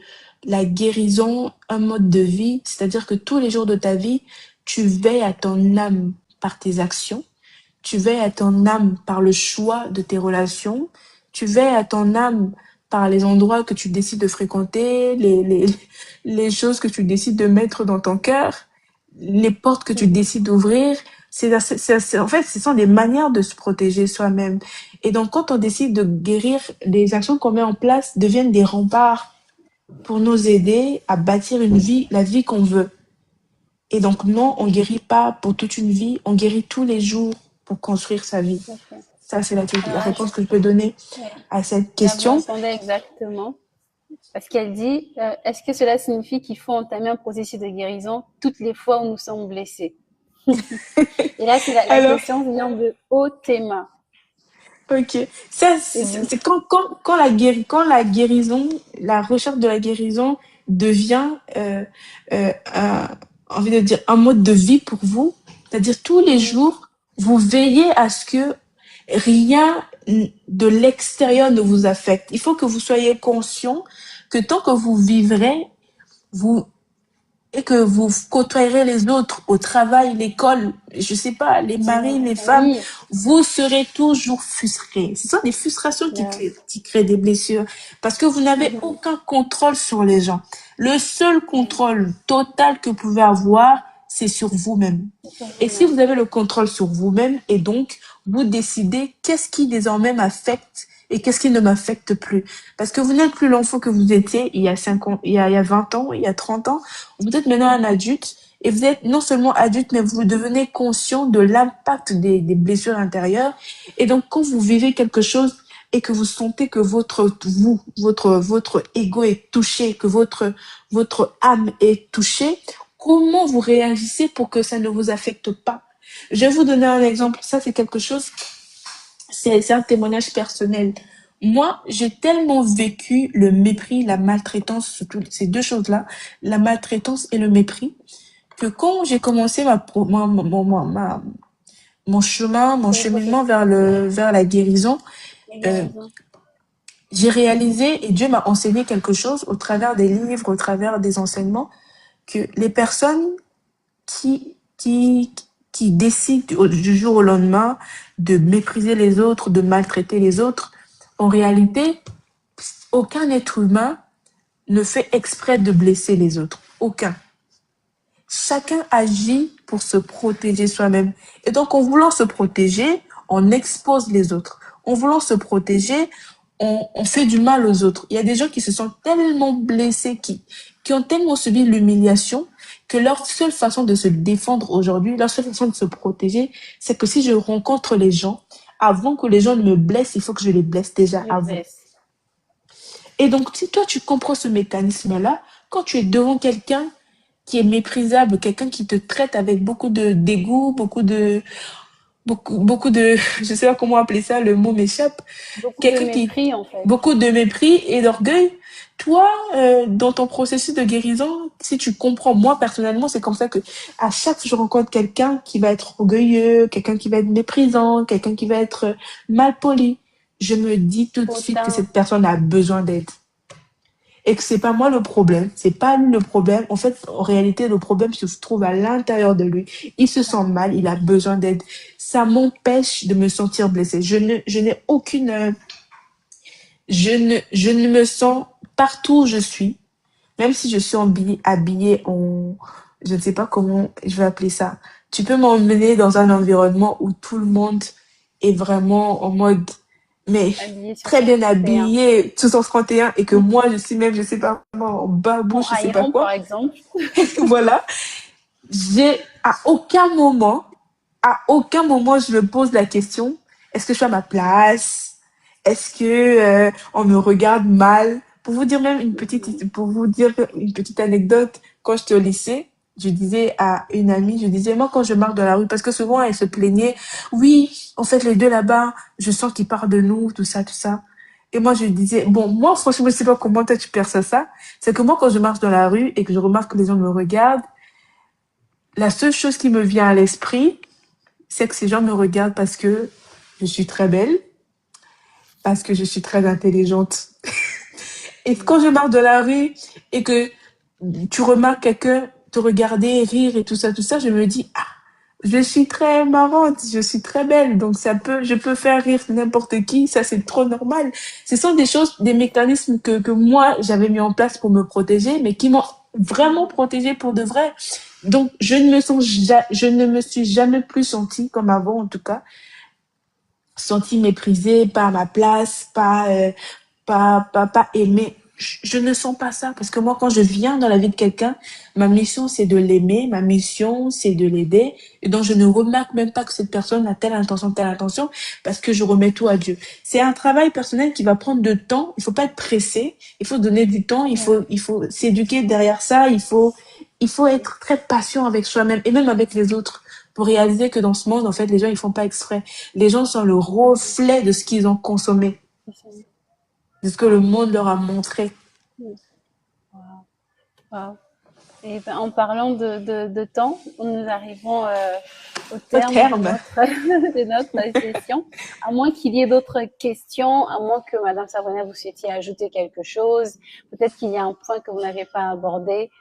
la guérison un mode de vie, c'est-à-dire que tous les jours de ta vie, tu veilles à ton âme par tes actions, tu veilles à ton âme par le choix de tes relations, tu veilles à ton âme par les endroits que tu décides de fréquenter, les choses que tu décides de mettre dans ton cœur. les portes que tu décides d'ouvrir. En fait, ce sont des manières de se protéger soi-même. Et donc, quand on décide de guérir, les actions qu'on met en place deviennent des remparts pour nous aider à bâtir une vie, la vie qu'on veut. Et donc, non, on guérit pas pour toute une vie, on guérit tous les jours pour construire sa vie. Tout à fait. Ça, c'est la Alors là, réponse que je peux donner ouais, à cette là, vous question. répondez exactement. Parce qu'elle dit, est-ce que cela signifie qu'il faut entamer un processus de guérison toutes les fois où nous sommes blessés? Et là, c'est la Alors, question vient de Otema. ok. Ça, Et vous, c'est quand la guérison, la recherche de la guérison devient, envie de dire, un mode de vie pour vous. C'est-à-dire, tous les mhm, jours, vous veillez à ce que rien de l'extérieur ne vous affecte. Il faut que vous soyez conscient que tant que vous vivrez, vous et que vous côtoierez les autres au travail, l'école, je sais pas, les maris, les femmes, oui, vous serez toujours frustrés. Ce sont des frustrations là, qui créent des blessures parce que vous n'avez mhm, aucun contrôle sur les gens. Le seul oui, contrôle total que vous pouvez avoir, c'est sur vous-même. c'est sur Et si vous-même. vous avez le contrôle sur vous-même et donc vous décidez qu'est-ce qui désormais m'affecte et qu'est-ce qui ne m'affecte plus. Parce que vous n'êtes plus l'enfant que vous étiez il y a 5 ans, il y a 20 ans, il y a 30 ans. Vous êtes maintenant un Mhm, adulte et vous êtes non seulement adulte, mais vous devenez conscient de l'impact des blessures intérieures. Et donc, quand vous vivez quelque chose et que vous sentez que votre ego est touché, que votre âme est touchée, comment vous réagissez pour que ça ne vous affecte pas? Je vais vous donner un exemple. Ça, c'est quelque chose, c'est un témoignage personnel. Moi, j'ai tellement vécu le mépris, la maltraitance, surtout ces deux choses-là, la maltraitance et le mépris, que quand j'ai commencé mon chemin, mon c'est votre cheminement vers la guérison, euh, guérison. j'ai réalisé, et Dieu m'a enseigné quelque chose au travers des livres, au travers des enseignements, que les personnes qui, qui, qui décident du jour au lendemain de mépriser les autres, de maltraiter les autres, en réalité, aucun être humain ne fait exprès de blesser les autres. Aucun. Chacun agit pour se protéger soi-même. Et donc, en voulant se protéger, on expose les autres. En voulant se protéger, on fait du mal aux autres. Il y a des gens qui se sentent tellement blessés, qui ont tellement subi l'humiliation, que leur seule façon de se défendre aujourd'hui, leur seule façon de se protéger, c'est que si je rencontre les gens, avant que les gens ne me blessent, il faut que je les blesse déjà Je avant. blesse. Et donc, si toi, tu comprends ce mécanisme-là, quand tu es devant quelqu'un qui est méprisable, quelqu'un qui te traite avec beaucoup de dégoût, beaucoup de, je sais pas comment appeler ça, le mot m'échappe, Beaucoup de quelqu'un qui, mépris, en fait. beaucoup de mépris et d'orgueil, toi, dans ton processus de guérison, si tu comprends, moi personnellement, c'est comme ça que à chaque fois que je rencontre quelqu'un qui va être orgueilleux, quelqu'un qui va être méprisant, quelqu'un qui va être malpoli, je me dis tout de suite que Autant, cette personne a besoin d'aide et que c'est pas moi le problème, c'est pas lui le problème. En fait, en réalité, le problème se trouve à l'intérieur de lui. Il se sent mal, il a besoin d'aide. Ça m'empêche de me sentir blessée. Je n'ai aucune, je ne me sens partout où je suis, même si je suis habillée en, je ne sais pas comment je vais appeler ça. Tu peux m'emmener dans un environnement où tout le monde est vraiment en mode, mais habillé sur très bien 131. habillé, tout en 31, et que moi, je suis même, je sais pas, en En babouche, je sais pas Iron, par quoi. exemple. Voilà. J'ai, à aucun moment, je me pose la question, est-ce que je suis à ma place? Est-ce que, on me regarde mal? Pour vous dire une petite anecdote, quand j'étais au lycée, je disais à une amie, je disais, moi, quand je marche dans la rue, parce que souvent, elle se plaignait, oui, en fait, les deux là-bas, je sens qu'ils parlent de nous, tout ça, tout ça. Et moi, je disais, bon, moi, franchement, je sais pas comment toi tu perçois ça. C'est que moi, quand je marche dans la rue et que je remarque que les gens me regardent, la seule chose qui me vient à l'esprit, c'est que ces gens me regardent parce que je suis très belle, parce que je suis très intelligente. Et quand je marche dans la rue et que tu remarques quelqu'un te regarder, rire et tout ça, je me dis, ah, je suis très marrante, je suis très belle, donc je peux faire rire n'importe qui, ça c'est trop normal. Ce sont des choses, des mécanismes que moi j'avais mis en place pour me protéger, mais qui m'ont vraiment protégée pour de vrai. Donc, je ne me suis jamais plus sentie, comme avant en tout cas, sentie méprisée, pas à ma place, pas aimée. Je ne sens pas ça parce que moi, quand je viens dans la vie de quelqu'un, ma mission, c'est de l'aimer, ma mission, c'est de l'aider. Et donc, je ne remarque même pas que cette personne a telle intention, parce que je remets tout à Dieu. C'est un travail personnel qui va prendre de temps. Il faut pas être pressé. Il faut donner du temps. Il faut s'éduquer derrière ça. Il faut être très patient avec soi-même et même avec les autres pour réaliser que dans ce monde, en fait, les gens, ils font pas exprès. Les gens sont le reflet de ce qu'ils ont consommé, de ce que le monde leur a montré. Wow. Et ben, en parlant de temps, nous arrivons au Au terme terme. de notre session. À moins qu'il y ait d'autres questions, à moins que Madame Sabrina vous souhaitiez ajouter quelque chose, peut-être qu'il y a un point que vous n'avez pas abordé,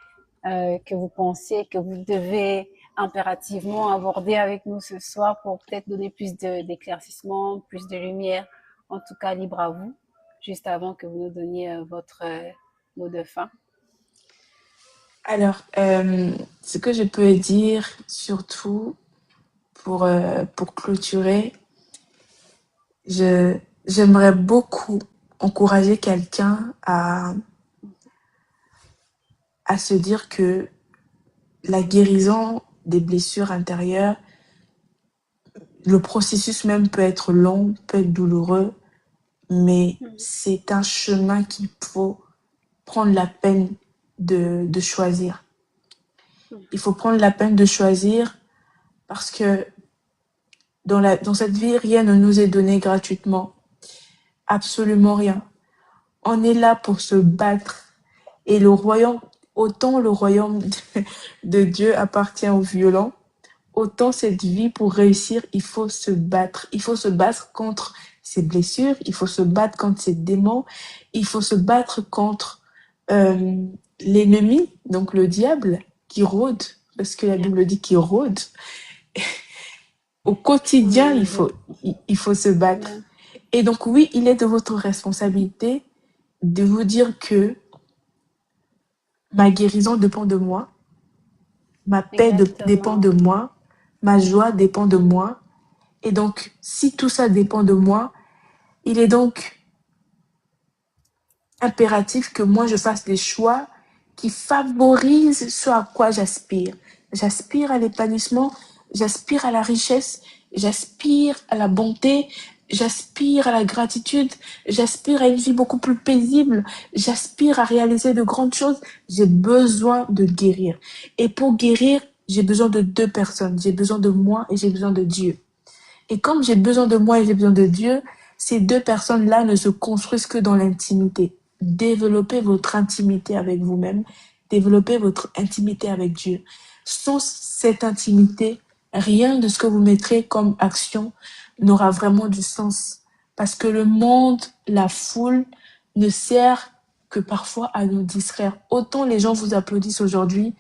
que vous pensez que vous devez impérativement aborder avec nous ce soir pour peut-être donner plus d'éclaircissement, plus de lumière. En tout cas, libre à vous, juste avant que vous nous donniez votre mot de fin. Alors, ce que je peux dire, surtout pour clôturer, j'aimerais beaucoup encourager quelqu'un à se dire que la guérison des blessures intérieures, le processus même peut être long, peut être douloureux, mais c'est un chemin qu'il faut prendre la peine de choisir. Il faut prendre la peine de choisir parce que dans cette vie, rien ne nous est donné gratuitement. Absolument rien. On est là pour se battre. Et autant le royaume de Dieu appartient aux violents, autant cette vie, pour réussir, il faut se battre. Il faut se battre contre ses blessures, il faut se battre contre ses démons, il faut se battre contre l'ennemi, donc le diable, qui rôde, parce que la Bible dit qu'il rôde. Au quotidien, il faut se battre. Et donc oui, il est de votre responsabilité de vous dire que ma guérison dépend de moi, ma paix dépend de moi, ma joie dépend de moi. Et donc, si tout ça dépend de moi, il est donc impératif que moi, je fasse des choix qui favorisent ce à quoi j'aspire. J'aspire à l'épanouissement, j'aspire à la richesse, j'aspire à la bonté, j'aspire à la gratitude, j'aspire à une vie beaucoup plus paisible, j'aspire à réaliser de grandes choses. J'ai besoin de guérir. Et pour guérir, j'ai besoin de deux personnes. J'ai besoin de moi et j'ai besoin de Dieu. Et comme j'ai besoin de moi et j'ai besoin de Dieu, ces deux personnes-là ne se construisent que dans l'intimité. Développez votre intimité avec vous-même, développez votre intimité avec Dieu. Sans cette intimité, rien de ce que vous mettrez comme action n'aura vraiment du sens. Parce que le monde, la foule, ne sert que parfois à nous distraire. Autant les gens vous applaudissent aujourd'hui,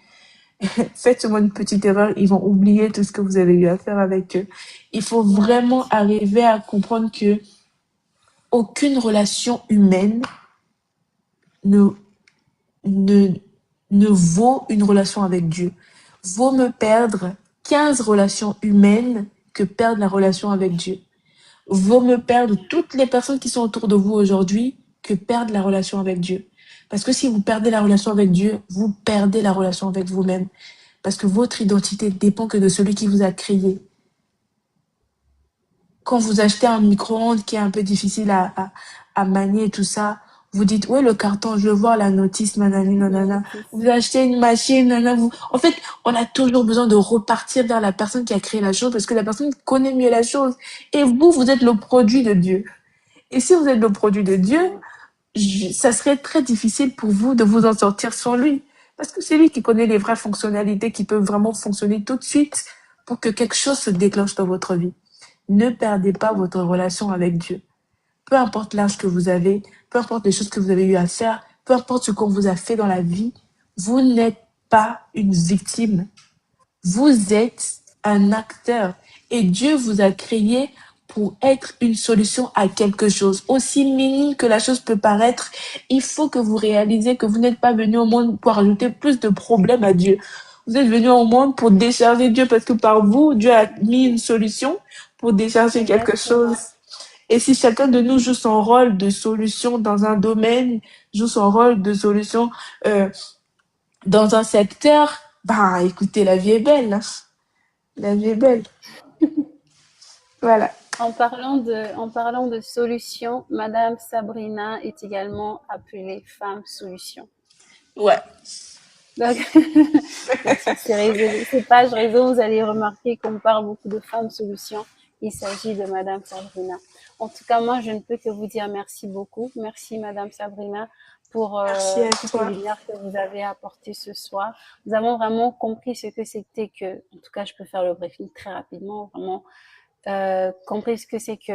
faites-moi une petite erreur, ils vont oublier tout ce que vous avez eu à faire avec eux. Il faut vraiment arriver à comprendre que aucune relation humaine ne, ne, ne vaut une relation avec Dieu. Vaut me perdre 15 relations humaines que perdre la relation avec Dieu. Vaut me perdre toutes les personnes qui sont autour de vous aujourd'hui que perdre la relation avec Dieu. Parce que si vous perdez la relation avec Dieu, vous perdez la relation avec vous-même. Parce que votre identité dépend que de celui qui vous a créé. Quand vous achetez un micro-ondes qui est un peu difficile à manier, tout ça, vous dites, ouais, le carton, je veux voir la notice, nanani, nanana. Vous achetez une machine, nanana. En fait, on a toujours besoin de repartir vers la personne qui a créé la chose parce que la personne connaît mieux la chose. Et vous êtes le produit de Dieu. Et si vous êtes le produit de Dieu, ça serait très difficile pour vous de vous en sortir sans lui. Parce que c'est lui qui connaît les vraies fonctionnalités qui peuvent vraiment fonctionner tout de suite pour que quelque chose se déclenche dans votre vie. Ne perdez pas votre relation avec Dieu. Peu importe l'âge que vous avez, peu importe les choses que vous avez eu à faire, peu importe ce qu'on vous a fait dans la vie, vous n'êtes pas une victime. Vous êtes un acteur. Et Dieu vous a créé pour être une solution à quelque chose. Aussi minime que la chose peut paraître, il faut que vous réalisez que vous n'êtes pas venu au monde pour ajouter plus de problèmes à Dieu. Vous êtes venu au monde pour décharger Dieu parce que par vous, Dieu a mis une solution pour décharger quelque Exactement. chose. Et si chacun de nous joue son rôle de solution dans un domaine, joue son rôle de solution euh, dans un secteur, bah écoutez, la vie est belle. Hein. La vie est belle. Voilà. En parlant de solutions, Madame Sabrina est également appelée femme solution. Ouais. Donc, donc sur ces pages réseau, vous allez remarquer qu'on parle beaucoup de femmes solutions. Il s'agit de Madame Sabrina. En tout cas, moi, je ne peux que vous dire merci beaucoup. Merci, Madame Sabrina, pour Merci à toutes les toi. lumières que vous avez apportées ce soir. Nous avons vraiment compris ce que c'était que, en tout cas, je peux faire le briefing très rapidement, vraiment, compris ce que c'est que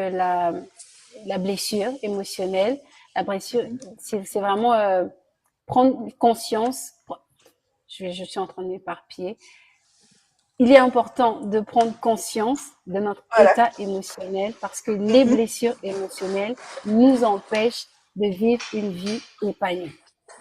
la blessure émotionnelle. La blessure, c'est vraiment prendre conscience. Je suis en train de m'éparpiller. Il est important de prendre conscience de notre Voilà. état émotionnel parce que les blessures émotionnelles nous empêchent de vivre une vie épanouie.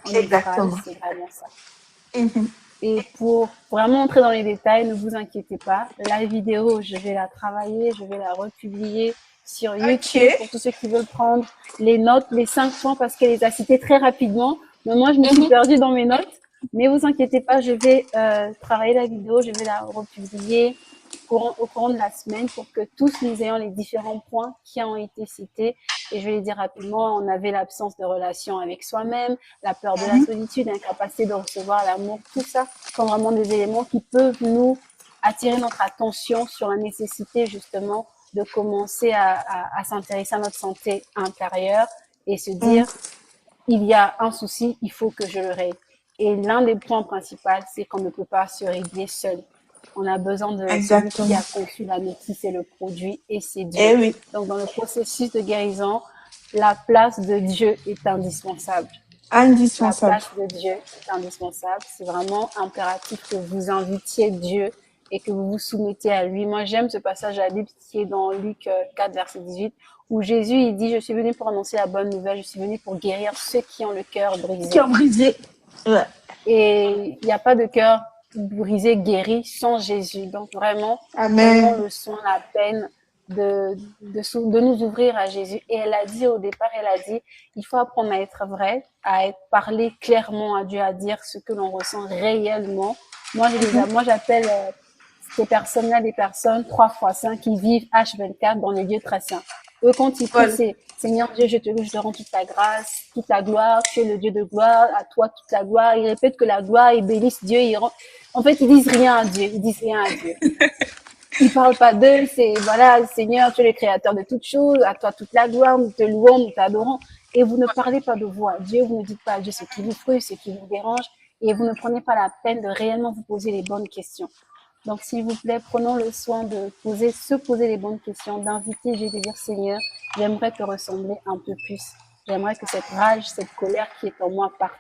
En une phrase, Exactement. c'est vraiment ça. Mhm. Et pour vraiment entrer dans les détails, ne vous inquiétez pas. La vidéo, je vais la travailler, je vais la republier sur YouTube Ok. pour tous ceux qui veulent prendre les notes, les 5 points, parce qu'elle les a cités très rapidement. Mais moi, je me suis perdue dans mes notes. Mais vous inquiétez pas, je vais travailler la vidéo, je vais la republier au courant de la semaine pour que tous nous ayons les différents points qui ont été cités. Et je vais les dire rapidement, on avait l'absence de relation avec soi-même, la peur de la solitude, l'incapacité de recevoir l'amour, tout ça sont vraiment des éléments qui peuvent nous attirer notre attention sur la nécessité justement de commencer à s'intéresser à notre santé intérieure et se dire, il y a un souci, il faut que je le règle. Et l'un des points principaux, c'est qu'on ne peut pas se régler seul. On a besoin de celui qui Exactement. a conçu la notice et le produit, et c'est Dieu. Eh oui. Donc, dans le processus de guérison, la place de Dieu est indispensable. La Indispensable. place de Dieu est indispensable. C'est vraiment impératif que vous invitiez Dieu et que vous vous soumettez à lui. Moi, j'aime ce passage à la Bible qui est dans Luc 4, verset 18, où Jésus, il dit, je suis venu pour annoncer la bonne nouvelle, je suis venu pour guérir ceux qui ont le cœur brisé. Cœur brisé. Ouais. Et il n'y a pas de cœur brisé, guéri sans Jésus. Donc vraiment, prenons Amen. le soin, la peine de nous ouvrir à Jésus. Et elle a dit au départ, elle a dit, il faut apprendre à être vrai, à être, parler clairement à Dieu, à dire ce que l'on ressent réellement. Moi, j'appelle ces personnes-là des personnes 3x5 qui vivent H24 dans les lieux très saints. Eux, quand ils prient, Voilà. c'est Seigneur Dieu, je te rends toute la grâce, toute la gloire, tu es le Dieu de gloire, à toi toute la gloire. Ils répètent que la gloire, ils bénissent Dieu. En fait, ils disent rien à Dieu, ils disent rien à Dieu. Ils parlent pas d'eux, c'est voilà, Seigneur, tu es le créateur de toutes choses, à toi toute la gloire, nous te louons, nous t'adorons. Et vous ne parlez pas de vous à Dieu, vous ne dites pas à Dieu ce qui vous frustre, ce qui vous dérange, et vous ne prenez pas la peine de réellement vous poser les bonnes questions. Donc, s'il vous plaît, prenons le soin de se poser les bonnes questions, d'inviter Jésus, de dire Seigneur, j'aimerais te ressembler un peu plus. J'aimerais que cette rage, cette colère qui est en moi parte.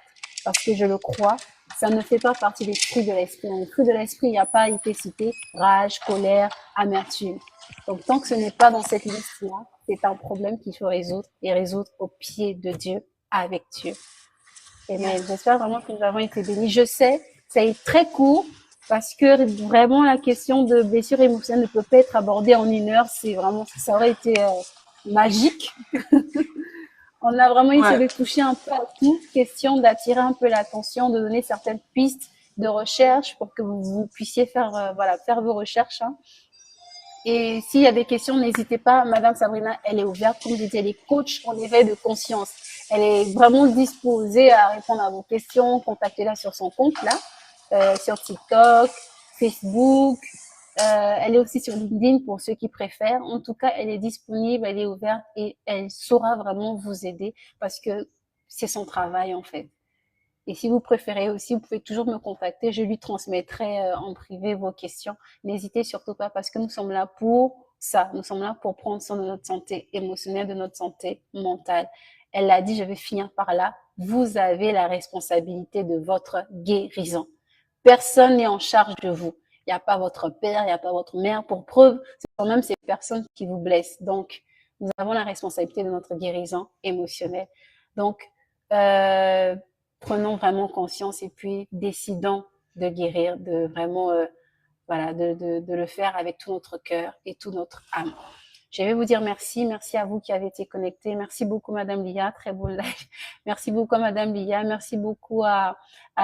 Parce que je le crois, ça ne fait pas partie des fruits de l'esprit. Dans les fruits de l'esprit, il n'y a pas été cité rage, colère, amertume. Donc, tant que ce n'est pas dans cette liste-là, c'est un problème qu'il faut résoudre et résoudre au pied de Dieu, avec Dieu. Amen. J'espère vraiment que nous avons été bénis. Je sais, ça est très court parce que vraiment la question de blessure émotionnelle ne peut pas être abordée en 1 heure. C'est vraiment, ça aurait été magique. On a vraiment essayé Ouais. de toucher un peu à tout, question d'attirer un peu l'attention, de donner certaines pistes de recherche pour que vous puissiez faire, faire vos recherches. Hein. Et s'il y a des questions, n'hésitez pas. Madame Sabrina, elle est ouverte. Comme je dis, elle est coach en éveil de conscience. Elle est vraiment disposée à répondre à vos questions. Contactez-la sur son compte, là, sur TikTok, Facebook. Elle est aussi sur LinkedIn pour ceux qui préfèrent. En tout cas, elle est disponible, elle est ouverte et elle saura vraiment vous aider parce que c'est son travail, en fait. Et si vous préférez aussi, vous pouvez toujours me contacter. Je lui transmettrai en privé vos questions. N'hésitez surtout pas parce que nous sommes là pour ça. Nous sommes là pour prendre soin de notre santé émotionnelle, de notre santé mentale. Elle l'a dit, je vais finir par là. Vous avez la responsabilité de votre guérison. Personne n'est en charge de vous. il n'y a pas votre père, il n'y a pas votre mère. Pour preuve, ce sont même ces personnes qui vous blessent. Donc, nous avons la responsabilité de notre guérison émotionnelle. Donc, prenons vraiment conscience et puis décidons de guérir, de vraiment, voilà, de le faire avec tout notre cœur et toute notre âme. Je vais vous dire merci. Merci à vous qui avez été connectés. Merci beaucoup, Madame Lia. Très beau live. Merci beaucoup à Madame Lia. Merci beaucoup à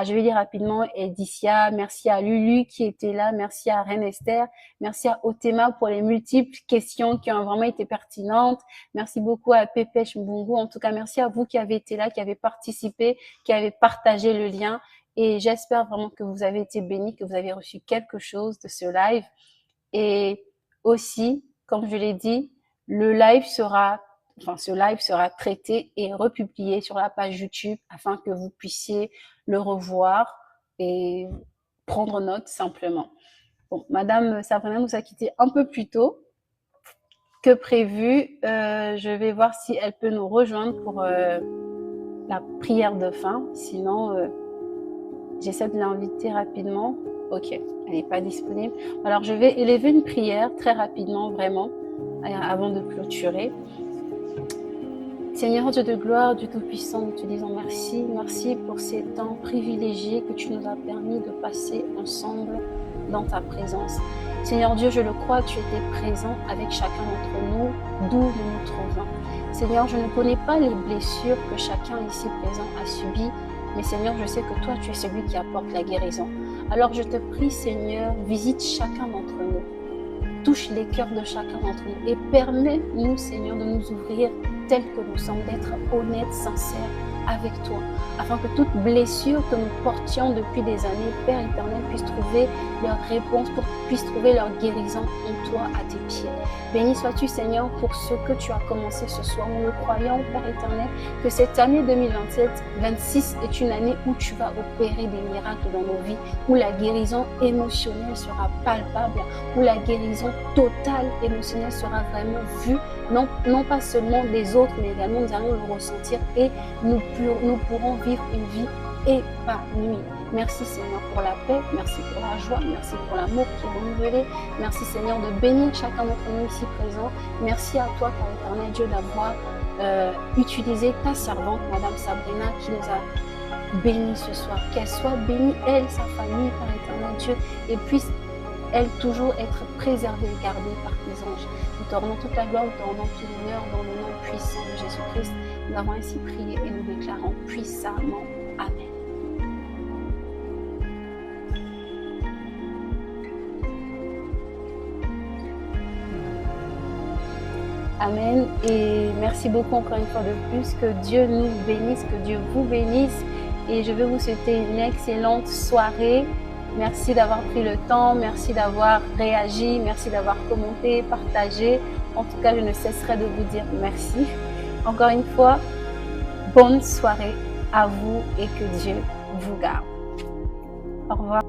je vais dire rapidement, Edicia. Merci à Lulu qui était là. Merci à Reine Esther. Merci à Otema pour les multiples questions qui ont vraiment été pertinentes. Merci beaucoup à Pépèche Mbungu. En tout cas, merci à vous qui avez été là, qui avez participé, qui avez partagé le lien. Et j'espère vraiment que vous avez été bénis, que vous avez reçu quelque chose de ce live. Et aussi, comme je l'ai dit, ce live sera traité et republié sur la page YouTube afin que vous puissiez le revoir et prendre note simplement. Bon, Madame Sabrina nous a quitté un peu plus tôt que prévu. Je vais voir si elle peut nous rejoindre pour la prière de fin. Sinon, j'essaie de l'inviter rapidement. Ok, elle n'est pas disponible. Alors, je vais élever une prière très rapidement, vraiment, avant de clôturer. Seigneur Dieu de gloire, Dieu Tout-Puissant, nous te disons merci. Merci pour ces temps privilégiés que tu nous as permis de passer ensemble dans ta présence. Seigneur Dieu, je le crois, tu étais présent avec chacun d'entre nous, d'où nous nous trouvons. Seigneur, je ne connais pas les blessures que chacun ici présent a subies, mais Seigneur, je sais que toi, tu es celui qui apporte la guérison. Alors je te prie, Seigneur, visite chacun d'entre nous. Touche les cœurs de chacun d'entre nous et permets-nous, Seigneur, de nous ouvrir tels que nous sommes, d'être honnêtes, sincères avec toi, afin que toute blessure que nous portions depuis des années, Père éternel, puisse trouver leur réponse, puisse trouver leur guérison en toi, à tes pieds. Béni sois-tu, Seigneur, pour ce que tu as commencé ce soir. Nous le croyons, Père éternel, que cette année 2026 est une année où tu vas opérer des miracles dans nos vies, où la guérison émotionnelle sera palpable, où la guérison totale émotionnelle sera vraiment vue, non pas seulement des autres, mais également nous allons le ressentir et nous pourrons vivre une vie épanouie. Merci Seigneur pour la paix, merci pour la joie, merci pour l'amour qui est renouvelé. Merci Seigneur de bénir chacun d'entre nous ici présents. Merci à toi, Père éternel Dieu, d'avoir utilisé ta servante, Madame Sabrina, qui nous a bénis ce soir. Qu'elle soit bénie, elle, sa famille, Père éternel Dieu, et puisse elle toujours être préservée et gardée par tes anges. Nous te rendons toute la gloire, nous te rendons tout l'honneur dans le nom puissant de Jésus-Christ. Nous avons ainsi prié et nous déclarons puissamment Amen. Amen. Et merci beaucoup encore une fois de plus. Que Dieu nous bénisse, que Dieu vous bénisse. Et je vais vous souhaiter une excellente soirée. Merci d'avoir pris le temps, merci d'avoir réagi, merci d'avoir commenté, partagé. En tout cas, je ne cesserai de vous dire merci. Encore une fois, bonne soirée à vous et que Dieu vous garde. Au revoir.